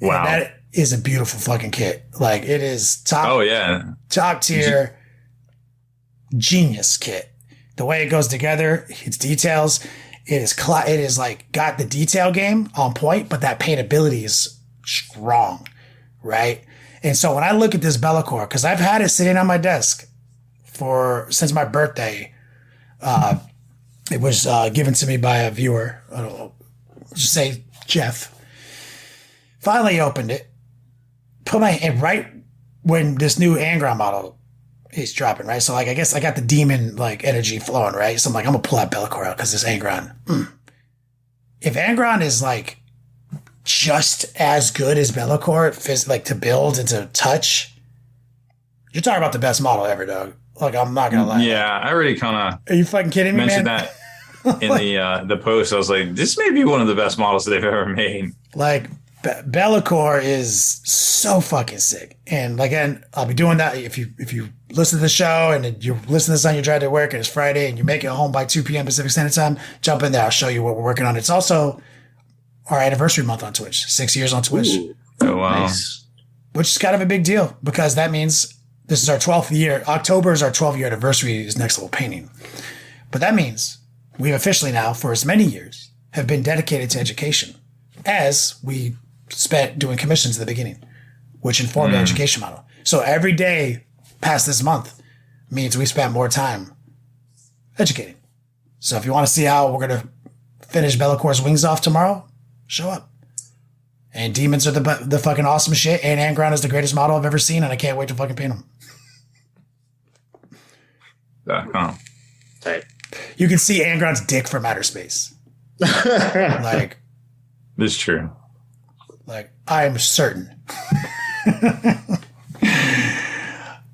Wow. And that is a beautiful fucking kit. Like it is top tier genius kit. The way it goes together, its details, it is like got the detail game on point, but that paintability is strong, right? And so when I look at this Bellicor, because I've had it sitting on my desk since my birthday, it was given to me by a viewer. I don't know, just say Jeff. Finally opened it, put my hand right when this new Angron model he's dropping, right? So like I guess I got the demon like energy flowing, right? So I'm like, I'm gonna pull that Be'lakor out because this Angron. If Angron is like just as good as Be'lakor, like to build and to touch, you're talking about the best model ever, dog. Like I'm not gonna lie. Yeah, I already kind of. Are you fucking kidding me, mentioned man? that in the post. I was like, this may be one of the best models they've ever made. Like Be'lakor is so fucking sick, and again, I'll be doing that if you listen to the show and you listen to this on your drive to work and it's Friday and you make it home by 2 p.m. Pacific Standard Time. Jump in there. I'll show you what we're working on. It's also our anniversary month on Twitch. 6 years on Twitch. Ooh, Oh wow! nice. Which is kind of a big deal because that means this is our 12th year. October is our 12th year anniversary is Next Level Painting. But that means we've officially now, for as many years, have been dedicated to education as we spent doing commissions at the beginning, which informed our education model. So every day past this month means we spent more time educating. So if you want to see how we're going to finish Be'lakor's wings off tomorrow, show up. And demons are the fucking awesome shit. And Angron is the greatest model I've ever seen, and I can't wait to fucking paint him. Tight. You can see Angron's dick from outer space. Like, This is true. like I'm certain.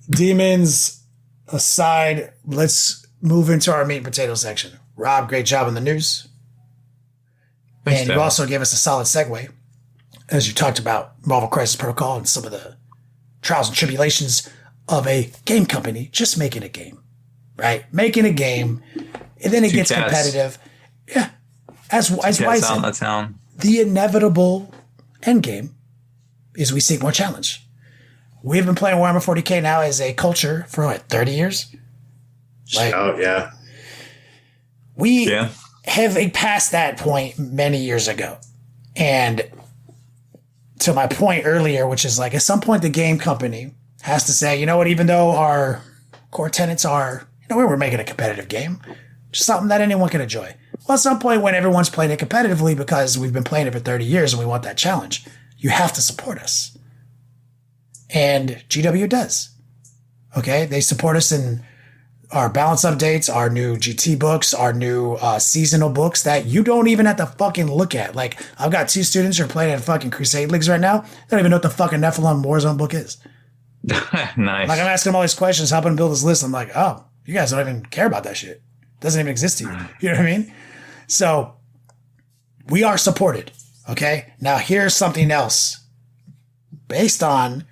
Demons aside, let's move into our meat and potato section. Rob, great job on the news. Thanks, And you Dad. also gave us a solid segue as you talked about Marvel Crisis Protocol and some of the trials and tribulations of a game company just making a game, right? Making a game, and then it Two gets cats. competitive. Yeah. As Cats White out in said, the town. the inevitable end game is we seek more challenge. We've been playing Warhammer 40k now as a culture for what, 30 years? Like, Oh, yeah. we Yeah. have passed that point many years ago. And to my point earlier, which is like at some point the game company has to say, you know what, even though our core tenets are, you know, we're making a competitive game, just something that anyone can enjoy. Well, at some point when everyone's playing it competitively because we've been playing it for 30 years and we want that challenge, you have to support us. And GW does. Okay? They support us in our balance updates, our new GT books, our new seasonal books that you don't even have to fucking look at. Like, I've got 2 students who are playing in fucking Crusade Leagues right now. They don't even know what the fucking Nephilim Warzone book is. Nice. Like, I'm asking them all these questions, helping them build this list. I'm like, oh, you guys don't even care about that shit. It doesn't even exist to you. You know what I mean? So, we are supported. Okay? Now, here's something else. Based on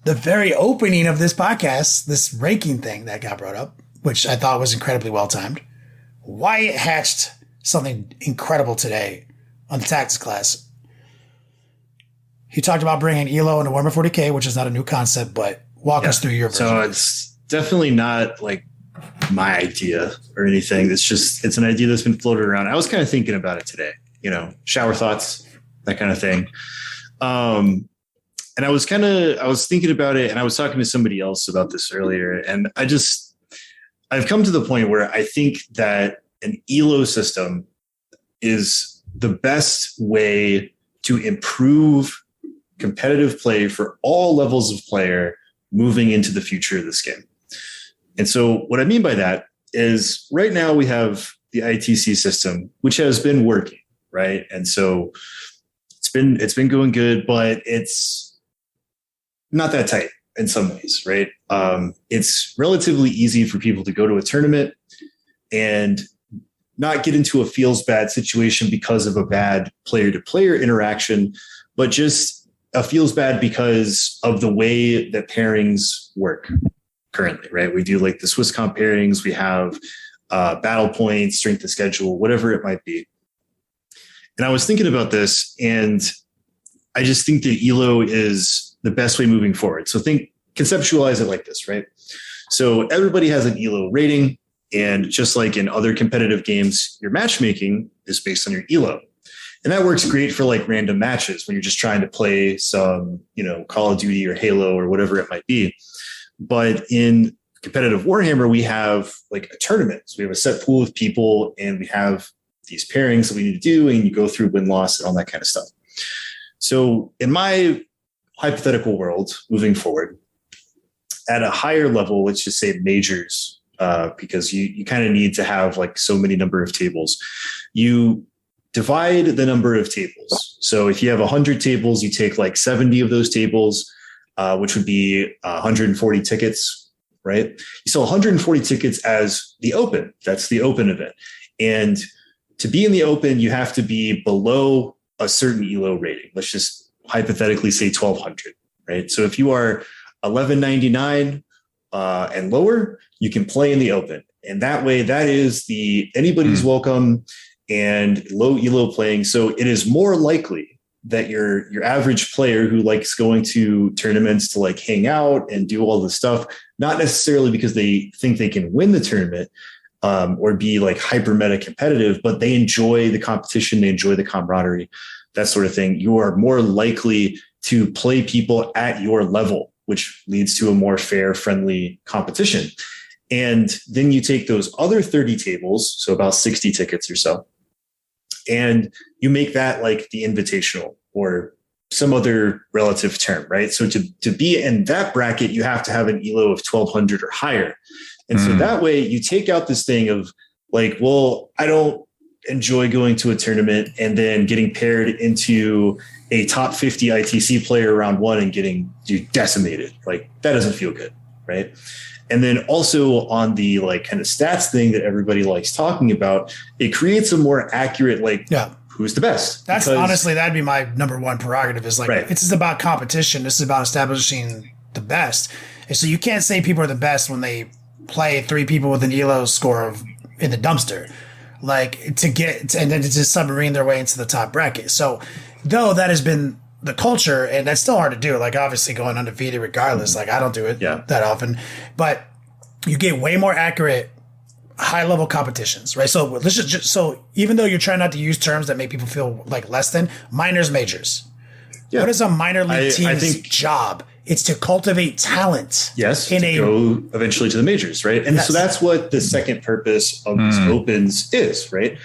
the very opening of this podcast, this ranking thing that got brought up, which I thought was incredibly well timed. Wyatt hatched something incredible today on the tactics class. He talked about bringing Elo into Warhammer 40k, which is not a new concept, but walk us through your version. So it's definitely not like my idea or anything. It's an idea that's been floated around. I was kind of thinking about it today, you know, shower thoughts, that kind of thing. And I was thinking about it, and I was talking to somebody else about this earlier. And I've come to the point where I think that an ELO system is the best way to improve competitive play for all levels of player moving into the future of this game. And so what I mean by that is right now we have the ITC system, which has been working, right? And so it's been going good, but it's not that tight in some ways, right? It's relatively easy for people to go to a tournament and not get into a feels bad situation because of a bad player to player interaction, but just a feels bad because of the way that pairings work currently, right? We do like the Swiss comp pairings, we have battle points, strength of schedule, whatever it might be. And I was thinking about this, and I just think that ELO is the best way moving forward. So conceptualize it like this, right? So everybody has an ELO rating, and just like in other competitive games, your matchmaking is based on your ELO. And that works great for like random matches when you're just trying to play some, you know, Call of Duty or Halo or whatever it might be. But in competitive Warhammer, we have like a tournament. So we have a set pool of people, and we have these pairings that we need to do, and you go through win-loss and all that kind of stuff. So in my hypothetical world moving forward, at a higher level, let's just say majors, because you kind of need to have like so many number of tables. You divide the number of tables. So if you have 100 tables, you take like 70 of those tables, which would be 140 tickets, right? You sell 140 tickets as the open. That's the open event. And to be in the open, you have to be below a certain ELO rating. Let's just hypothetically say 1200, right? So if you are 1199 and lower, you can play in the open. And that way, that is the anybody's welcome and low ELO playing. So it is more likely that your average player who likes going to tournaments to like hang out and do all this stuff, not necessarily because they think they can win the tournament or be like hyper meta competitive, but they enjoy the competition, they enjoy the camaraderie, that sort of thing. You are more likely to play people at your level, which leads to a more fair, friendly competition. And then you take those other 30 tables, so about 60 tickets or so, and you make that like the invitational or some other relative term, right? So to be in that bracket, you have to have an ELO of 1200 or higher. And so that way you take out this thing of like, well, I don't enjoy going to a tournament and then getting paired into a top 50 ITC player round one and getting decimated. Like that doesn't feel good, right? And then also on the like kind of stats thing that everybody likes talking about, it creates a more accurate, like, who's the best? That's honestly, that'd be my number one prerogative is like, This is about competition. This is about establishing the best. And so you can't say people are the best when they play three people with an ELO score of in the dumpster, like to get, and then to just submarine their way into the top bracket. So though that has been the culture, and that's still hard to do. Like obviously going undefeated regardless. Like I don't do it that often, but you get way more accurate high level competitions, right? So let's just so even though you're trying not to use terms that make people feel like less than, minors, majors. Yeah. What is a minor league team's job? It's to cultivate talent. Yes, to go eventually to the majors, right? And so that's what the second purpose of these opens is, right?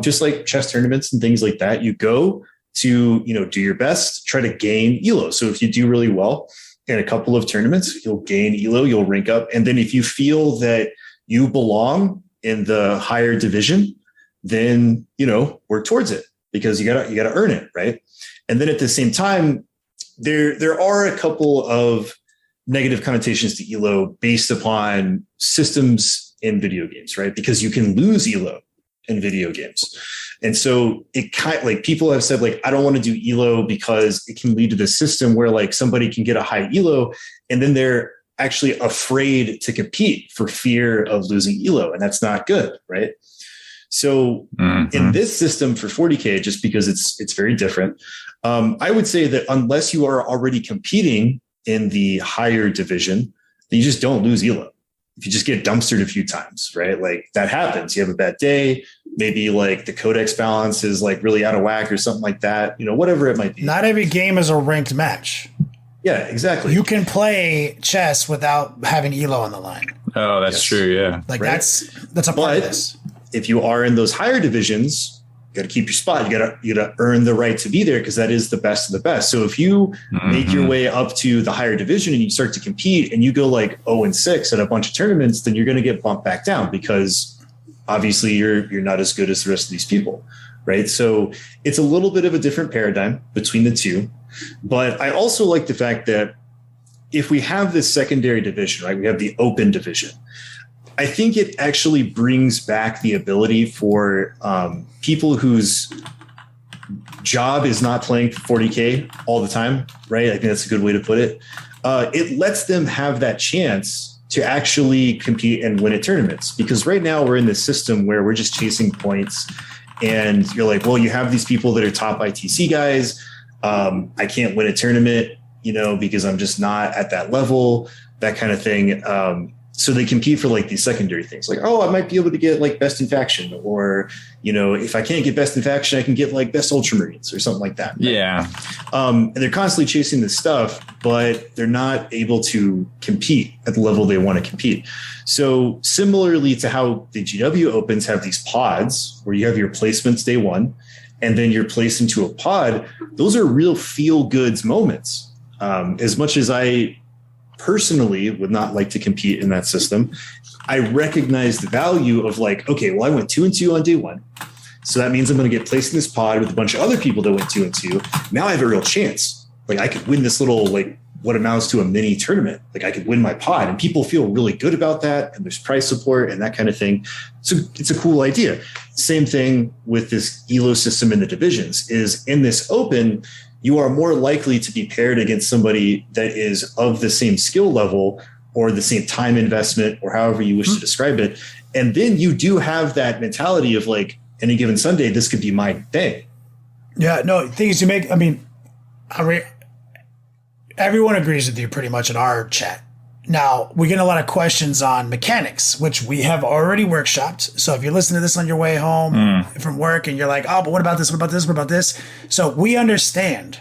Just like chess tournaments and things like that, you go to, do your best, try to gain ELO. So if you do really well in a couple of tournaments, you'll gain ELO, you'll rank up. And then if you feel that you belong in the higher division, then, work towards it because you gotta earn it, right? And then at the same time, there are a couple of negative connotations to ELO based upon systems in video games, right? Because you can lose ELO in video games. And so it kind of like people have said, like, I don't want to do ELO because it can lead to the system where like somebody can get a high ELO and then they're actually afraid to compete for fear of losing ELO. And that's not good, right? So in this system for 40K, just because it's very different, I would say that unless you are already competing in the higher division, then you just don't lose ELO. If you just get dumpstered a few times, right? Like that happens. You have a bad day. Maybe like the codex balance is like really out of whack or something like that. Whatever it might be. Not every game is a ranked match. Yeah, exactly. You can play chess without having ELO on the line. Oh, that's true. Yeah. Like that's a part of this. If you are in those higher divisions, you got to keep your spot. You got to earn the right to be there because that is the best of the best. So if you make your way up to the higher division and you start to compete and you go like 0-6 at a bunch of tournaments, then you're going to get bumped back down because obviously you're not as good as the rest of these people, right? So it's a little bit of a different paradigm between the two. But I also like the fact that if we have this secondary division, right, we have the open division. I think it actually brings back the ability for people whose job is not playing 40K all the time, right? I think that's a good way to put it. It lets them have that chance to actually compete and win at tournaments. Because right now we're in this system where we're just chasing points and you're like, well, you have these people that are top ITC guys. I can't win a tournament, because I'm just not at that level, that kind of thing. So they compete for like these secondary things like, oh, I might be able to get like best in faction, or, if I can't get best in faction, I can get like best ultramarines or something like that. Right? Yeah. And they're constantly chasing this stuff, but they're not able to compete at the level they want to compete. So similarly to how the GW opens have these pods where you have your placements day one, and then you're placed into a pod, those are real feel goods moments. As much as I personally would not like to compete in that system. I recognize the value of like, okay, well, I went 2-2 on day one. So that means I'm going to get placed in this pod with a bunch of other people that went 2-2. Now I have a real chance. Like I could win this little, like what amounts to a mini tournament. Like I could win my pod, and people feel really good about that. And there's prize support and that kind of thing. So it's a cool idea. Same thing with this ELO system in the divisions is in this open, you are more likely to be paired against somebody that is of the same skill level or the same time investment or however you wish to describe it. And then you do have that mentality of like, any given Sunday, this could be my day. Yeah, no, things you make, I mean, everyone agrees with you pretty much in our chat. Now, we get a lot of questions on mechanics, which we have already workshopped. So if you listen to this on your way home from work and you're like, oh, but what about this? What about this? What about this? So we understand,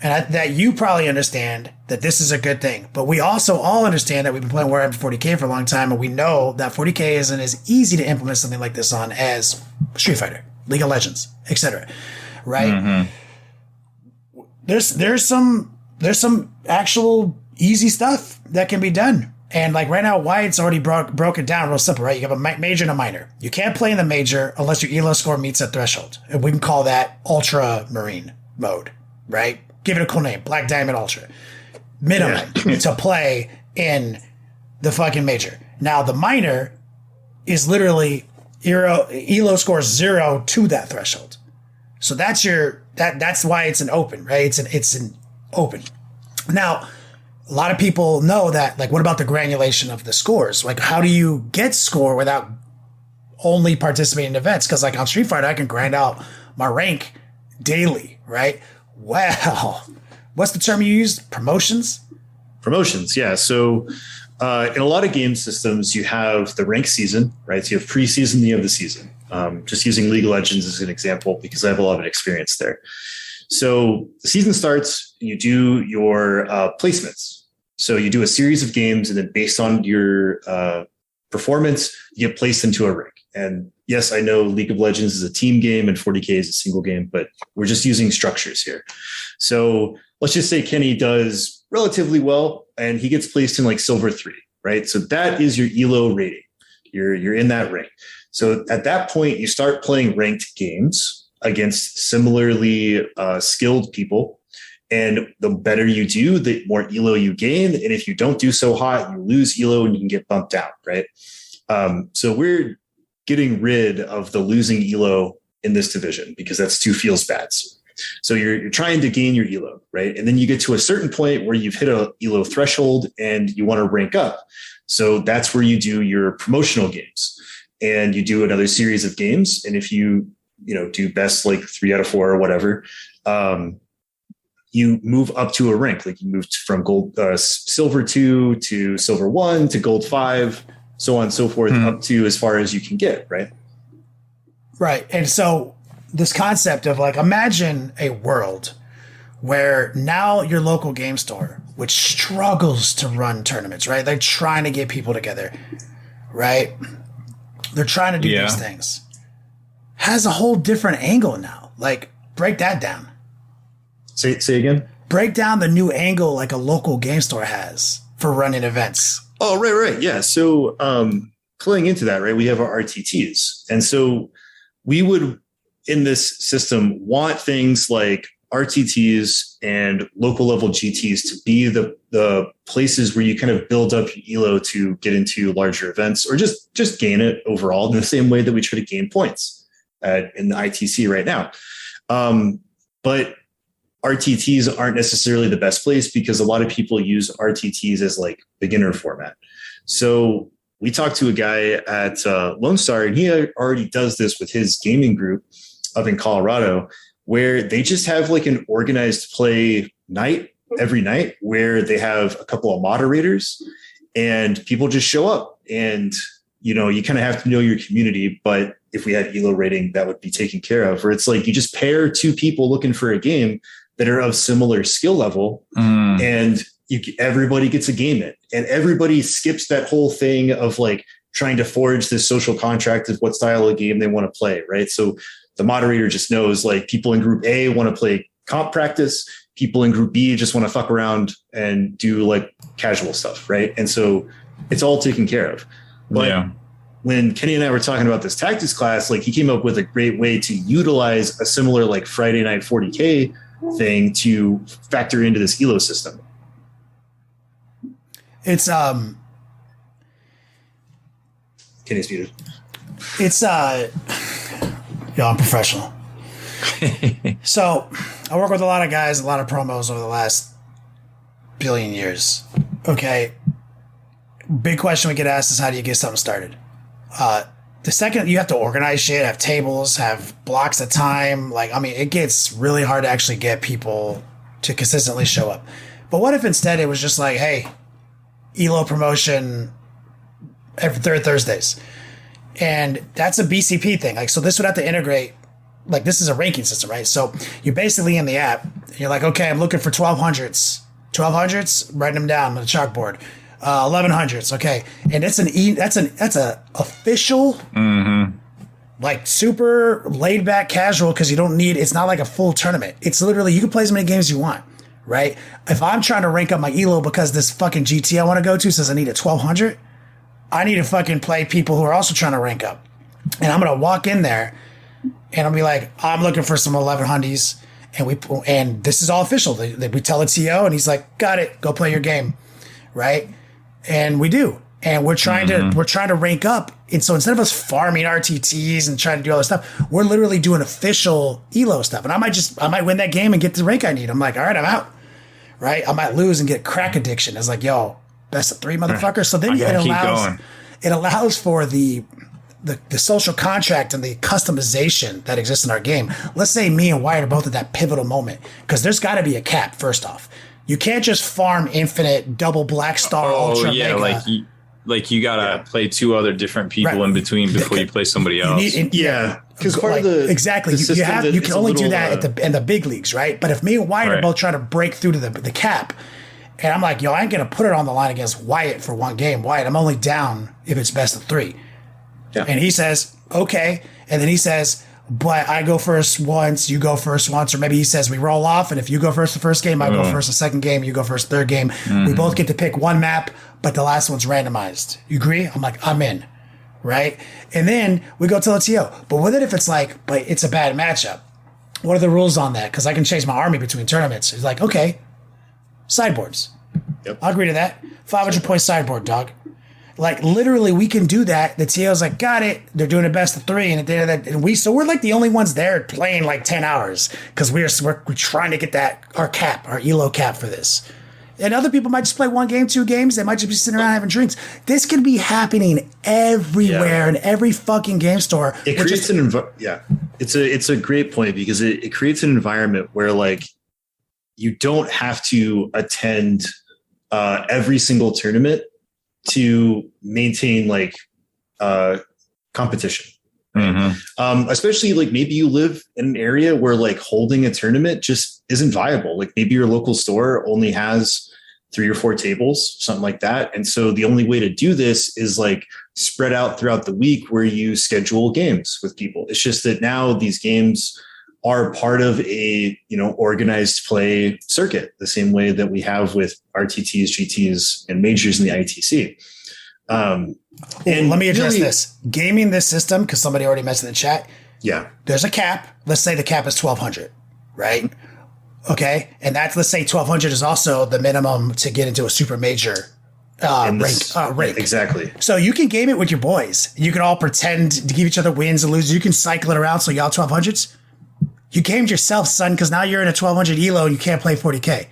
and that you probably understand that this is a good thing. But we also all understand that we've been playing Warhammer 40k for a long time, and we know that 40k isn't as easy to implement something like this on as Street Fighter, League of Legends, etc. Right? There's some actual easy stuff that can be done. And like right now, Wyatt's already broken down real simple, right? You have a major and a minor. You can't play in the major unless your ELO score meets that threshold. And we can call that Ultramarine mode, right? Give it a cool name, Black Diamond Ultra. Minimum to play in the fucking major. Now the minor is literally ELO scores 0 to that threshold. So that's why it's an open, right? It's an open. Now, a lot of people know that, like, what about the granulation of the scores? Like, how do you get score without only participating in events? Because, like, on Street Fighter, I can grind out my rank daily, right? Well, what's the term you used? Promotions? Promotions, yeah. So in a lot of game systems, you have the rank season, right? So you have preseason, you have the season. Just using League of Legends as an example, because I have a lot of experience there. So the season starts, you do your placements. So you do a series of games, and then based on your performance, you get placed into a rank. And yes, I know League of Legends is a team game and 40k is a single game, but we're just using structures here. So let's just say Kenny does relatively well and he gets placed in like Silver 3, right? So that is your ELO rating. You're in that rank. So at that point, you start playing ranked games against similarly skilled people. And the better you do, the more ELO you gain. And if you don't do so hot, you lose ELO and you can get bumped out, right? So we're getting rid of the losing ELO in this division because that's two feels bads. So you're trying to gain your ELO, right? And then you get to a certain point where you've hit a ELO threshold and you want to rank up. So that's where you do your promotional games and you do another series of games. And if you do best like 3 out of 4 or whatever, you move up to a rank. Like you move from gold, silver 2 to silver 1 to gold 5, so on and so forth, up to as far as you can get, right? Right. And so this concept of like, imagine a world where now your local game store, which struggles to run tournaments, right? They're trying to get people together, right? They're trying to do these things. Has a whole different angle now. Like, break that down. Say again? Break down the new angle like a local game store has for running events. Oh, right. Yeah. So playing into that, right, we have our RTTs. And so we would, in this system, want things like RTTs and local level GTs to be the places where you kind of build up your ELO to get into larger events or just gain it overall in the same way that we try to gain points in the ITC right now. But RTTs aren't necessarily the best place because a lot of people use RTTs as like beginner format. So we talked to a guy at Lone Star, and he already does this with his gaming group up in Colorado, where they just have like an organized play night every night where they have a couple of moderators and people just show up. And, you kind of have to know your community. But if we had ELO rating, that would be taken care of. Where it's like you just pair 2 people looking for a game that are of similar skill level, and everybody gets a game in, and everybody skips that whole thing of like trying to forge this social contract of what style of game they want to play, right? So the moderator just knows like people in group A want to play comp practice, people in Group B just want to fuck around and do like casual stuff, right? And so it's all taken care of. But when Kenny and I were talking about this tactics class, like he came up with a great way to utilize a similar like Friday night 40K thing to factor into this ELO system. It's Kenny's muted. It's I'm professional. So I work with a lot of guys, a lot of promos over the last billion years. Okay. Big question we get asked is how do you get something started? The second you have to organize shit, have tables, have blocks of time. It gets really hard to actually get people to consistently show up. But what if instead it was just like, hey, ELO promotion every third Thursdays? And that's a BCP thing. So this would have to integrate, this is a ranking system, right? So you're basically in the app. And you're like, okay, I'm looking for 1200s. 1200s, writing them down on the chalkboard. 1100s, okay. And it's that's a official, super laid back casual, because you don't need, it's not like a full tournament. It's literally, you can play as many games as you want, right? If I'm trying to rank up my ELO because this fucking GT I want to go to says I need a 1200, I need to fucking play people who are also trying to rank up. And I'm going to walk in there and I'll be like, I'm looking for some 1100s. And this is all official. We tell the TO and he's like, got it, go play your game. Right. And we do. And we're trying to rank up. And so instead of us farming RTTs and trying to do all this stuff, we're literally doing official ELO stuff. And I might win that game and get the rank I need. I'm like, all right, I'm out. Right. I might lose and get crack addiction. It's like, yo, best of 3 motherfuckers. So then it allows for the social contract and the customization that exists in our game. Let's say me and Wyatt are both at that pivotal moment, because there's got to be a cap. First off, you can't just farm infinite double black star ultra mega. You gotta play 2 other different people in between before you play somebody else. Because part of the exactly you can only do that in the big leagues, right? But if me and Wyatt are both trying to break through to the cap, and I'm like, yo, I ain't gonna put it on the line against Wyatt for one game. Wyatt, I'm only down if it's best of 3. Yeah. And he says, okay. And then he says, but I go first once, you go first once. Or maybe he says we roll off, and if you go first the first game, I go first the second game, you go first the third game. We both get to pick one map, but the last one's randomized. You agree? I'm like, I'm in. Right? And then we go to the TO. But what if it's but it's a bad matchup? What are the rules on that? Because I can change my army between tournaments. It's like, okay, sideboards. Yep. I'll agree to that. 500-point sideboard, dog. Literally, we can do that. The TO's like, got it. They're doing a best of 3, and at the end of that, we're the only ones there playing 10 hours, because we're trying to get our cap, our ELO cap for this. And other people might just play 1 game, 2 games. They might just be sitting around having drinks. This could be happening everywhere in every fucking game store. It creates It's a great point, because it creates an environment where you don't have to attend every single tournament to maintain competition. Especially maybe you live in an area where holding a tournament just isn't viable. Maybe your local store only has 3 or 4 tables, something like that. And so the only way to do this is spread out throughout the week, where you schedule games with people. It's just that now these games are part of a organized play circuit, the same way that we have with RTTs, GTs, and majors in the ITC. And let me address this. Gaming this system, because somebody already mentioned in the chat. Yeah. There's a cap. Let's say the cap is 1,200, right? Okay. And let's say 1,200 is also the minimum to get into a super major rank. Exactly. So you can game it with your boys. You can all pretend to give each other wins and loses. You can cycle it around, so y'all 1,200s. You gamed yourself, son, because now you're in a 1,200 ELO and you can't play 40K.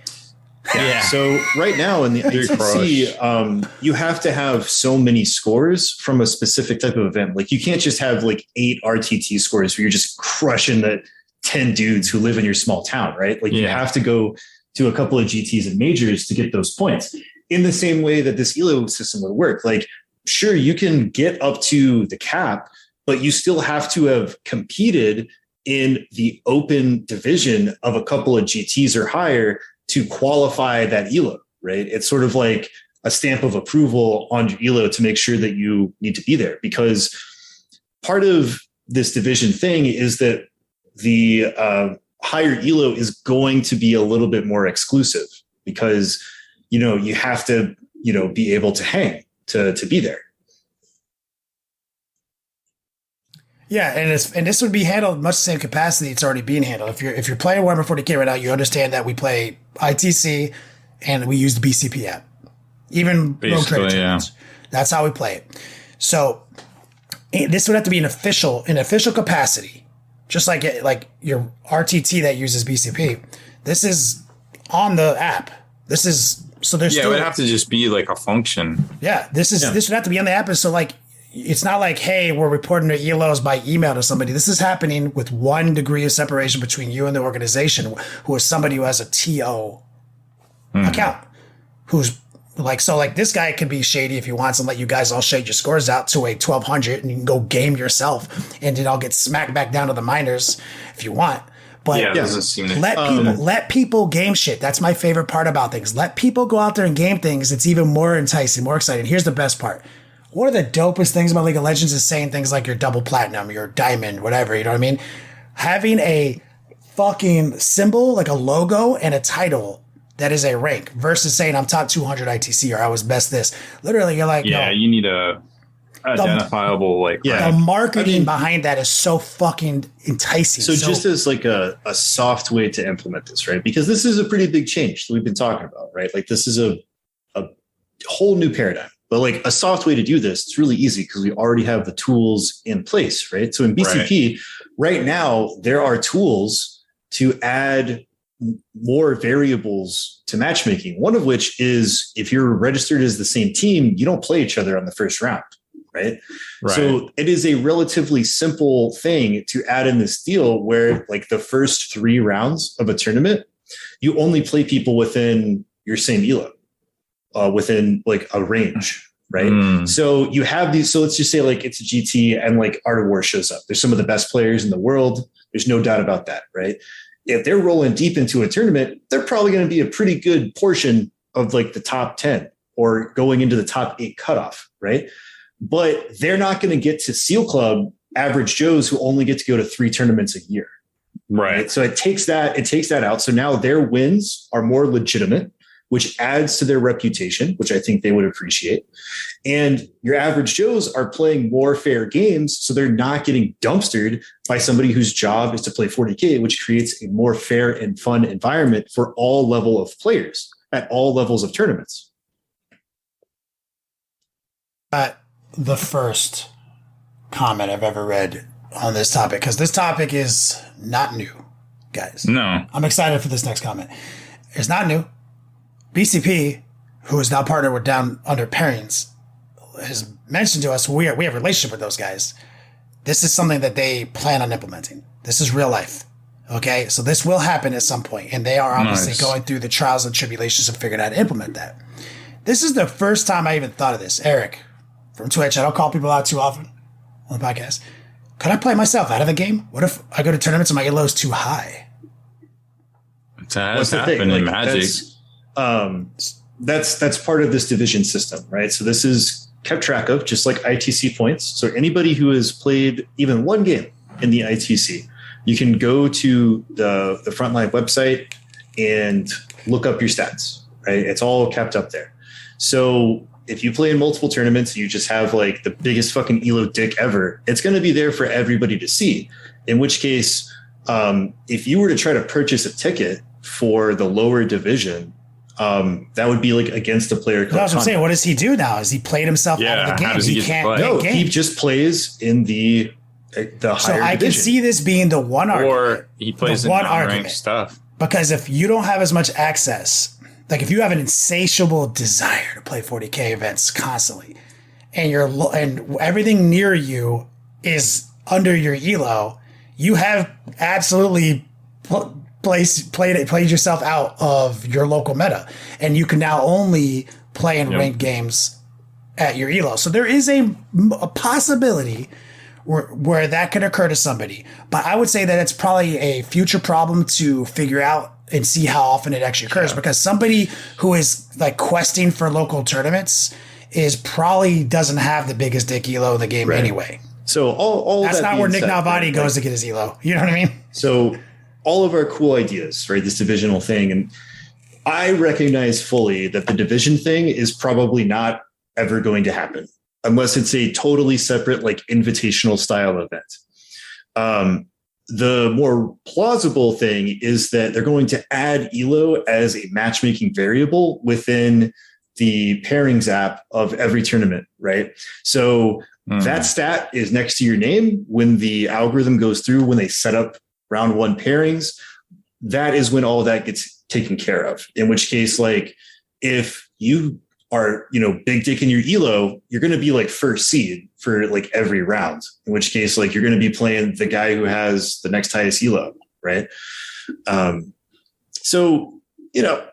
Yeah. So right now in the ITC, you have to have so many scores from a specific type of event. You can't just have 8 RTT scores where you're just crushing the 10 dudes who live in your small town, right? You have to go to a couple of GTs and majors to get those points. In the same way that this ELO system would work. Sure, you can get up to the cap, but you still have to have competed in the open division of a couple of GTs or higher to qualify that ELO, right? It's sort of like a stamp of approval on your ELO to make sure that you need to be there, because part of this division thing is that the higher elo is going to be a little bit more exclusive because, you have to, be able to hang to be there. Yeah, and this would be handled much the same capacity it's already being handled. If you're playing Warhammer 40k right now, you understand that we play ITC and we use the BCP app. Even Rogue Trader tournaments. That's how we play it. So this would have to be an official capacity, just like your RTT that uses BCP. This is on the app. This is so there's it would have to just be like a function. Yeah, this would have to be on the app. And so it's not like, hey, we're reporting the ELOs by email to somebody. This is happening with 1 degree of separation between you and the organization, who is somebody who has a TO account, who's this guy could be shady if he wants and let you guys all shade your scores out to a 1200 and you can go game yourself and then I'll get smacked back down to the minors if you want. But let people game shit. That's my favorite part about things. Let people go out there and game things. It's even more enticing, more exciting. Here's the best part. One of the dopest things about League of Legends is saying things like you're double platinum, you're diamond, whatever, you know what I mean? Having a fucking symbol, like a logo and a title that is a rank versus saying I'm top 200 ITC or I was best this. Literally, you're like, no. You need a identifiable the marketing behind that is so fucking enticing. So just as like a soft way to implement this, right? Because this is a pretty big change that we've been talking about, right? Like this is a whole new paradigm. But like a soft way to do this, it's really easy because we already have the tools in place, right? So in BCP, right now, there are tools to add more variables to matchmaking. One of which is if you're registered as the same team, you don't play each other on the first round, right? So it is a relatively simple thing to add in this deal where like the first 3 rounds of a tournament, you only play people within your same ELO. Within like a range, right? So you have these, so let's just say like it's a GT and like Art of War shows up. There's some of the best players in the world. There's no doubt about that, right? If they're rolling deep into a tournament, they're probably going to be a pretty good portion of like the top 10 or going into the top 8 cutoff, right? But they're not going to get to SEAL Club average Joes who only get to go to 3 tournaments a year. Right. So it takes that out. So now their wins are more legitimate, which adds to their reputation, which I think they would appreciate. And your average Joes are playing more fair games, so they're not getting dumpstered by somebody whose job is to play 40K, which creates a more fair and fun environment for all level of players at all levels of tournaments. The first comment I've ever read on this topic, because this topic is not new, guys. No. I'm excited for this next comment. It's not new. BCP, who is now partnered with Down Under Pairings, has mentioned to us we have a relationship with those guys. This is something that they plan on implementing. This is real life. Okay? So this will happen at some point, and they are obviously going through the trials and tribulations of figuring out how to implement that. This is the first time I even thought of this. Eric, from Twitch, I don't call people out too often on the podcast. Could I play myself out of the game? What if I go to tournaments and my elo is too high? That's happened in Magic. That's part of this division system, right? So this is kept track of just like ITC points. So anybody who has played even one game in the ITC, you can go to the Frontline website and look up your stats, right? It's all kept up there. So if you play in multiple tournaments, you just have like the biggest fucking ELO dick ever. It's going to be there for everybody to see. In which case, if you were to try to purchase a ticket for the lower division, that would be like against the player code. That's what I'm saying. What does he do now? Has he played himself out of the game? He can't no, he just plays in the higher so I division. can see this being the one argument. Or he plays in non-ranked stuff. Because if you don't have as much access, like if you have an insatiable desire to play 40K events constantly, and everything near you is under your ELO, you have absolutely played yourself out of your local meta, and you can now only play in ranked games at your ELO. So there is a possibility where that could occur to somebody, but I would say that it's probably a future problem to figure out and see how often it actually occurs, because somebody who is like questing for local tournaments is probably doesn't have the biggest dick ELO in the game anyway. So all that's that not where Nick said, Nalvani goes to get his ELO. You know what I mean? So all of our cool ideas, right? This divisional thing. And I recognize fully that the division thing is probably not ever going to happen unless it's a totally separate, like invitational style event. The more plausible thing is that they're going to add ELO as a matchmaking variable within the pairings app of every tournament, right? So that stat is next to your name when the algorithm goes through, when they set up round one pairings. That is when all of that gets taken care of. In which case, like if you are, big dick in your ELO, you're going to be like first seed for like every round, in which case, like you're going to be playing the guy who has the next highest ELO. Right. So,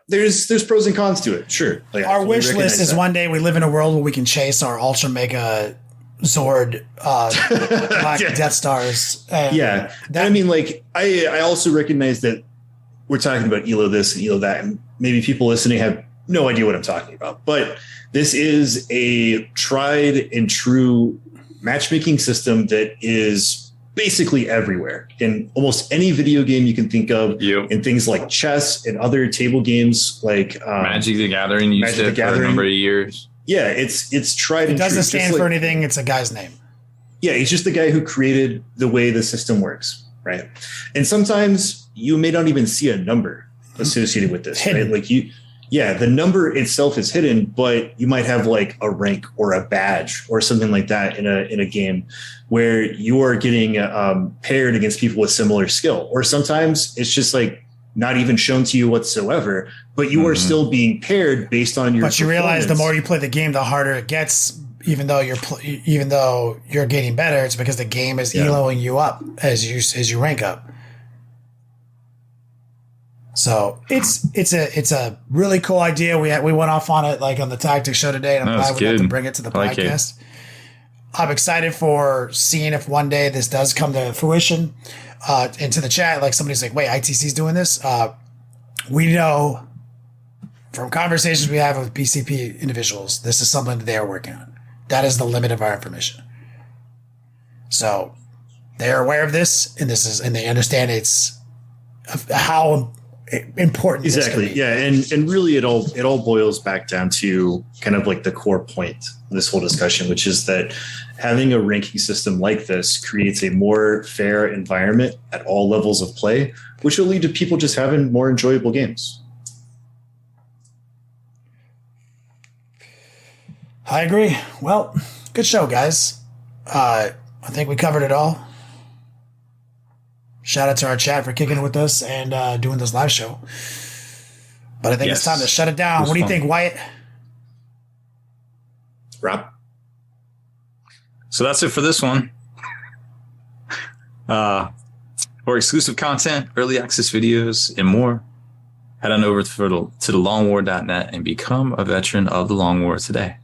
there's pros and cons to it. Sure. Like, our wish list is one day we live in a world where we can chase our ultra mega Zord, Black Death Stars. Yeah. I mean, like, I also recognize that we're talking about ELO this and ELO that, and maybe people listening have no idea what I'm talking about, but this is a tried and true matchmaking system that is basically everywhere in almost any video game you can think of, in things like chess and other table games like Magic the Gathering used it for a number of years. Yeah, it's tried and true. It doesn't stand for anything. It's a guy's name. Yeah, he's just the guy who created the way the system works, right? And sometimes you may not even see a number associated with this, right? Like the number itself is hidden, but you might have like a rank or a badge or something like that in a game where you are getting paired against people with similar skill. Or sometimes it's just like not even shown to you whatsoever, but you are still being paired based on your. But you realize the more you play the game, the harder it gets. Even though you're getting better, it's because the game is ELOing you up as you rank up. So it's a really cool idea. We went off on it like on the Tactics show today, and I'm glad we got to bring it to the podcast. I'm excited for seeing if one day this does come to fruition. Into the chat, like somebody's like, "Wait, ITC's doing this?" We know from conversations we have with BCP individuals, this is something that they are working on. That is the limit of our information. So they are aware of this, and they understand it's how important. Exactly. Yeah. And really it all boils back down to kind of like the core point of this whole discussion, which is that having a ranking system like this creates a more fair environment at all levels of play, which will lead to people just having more enjoyable games. I agree. Well, good show, guys. I think we covered it all. Shout out to our chat for kicking it with us and doing this live show. But I think it's time to shut it down. What do you think, Wyatt? Rob? So that's it for this one. For exclusive content, early access videos, and more, head on over to thelongwar.net and become a veteran of the Long War today.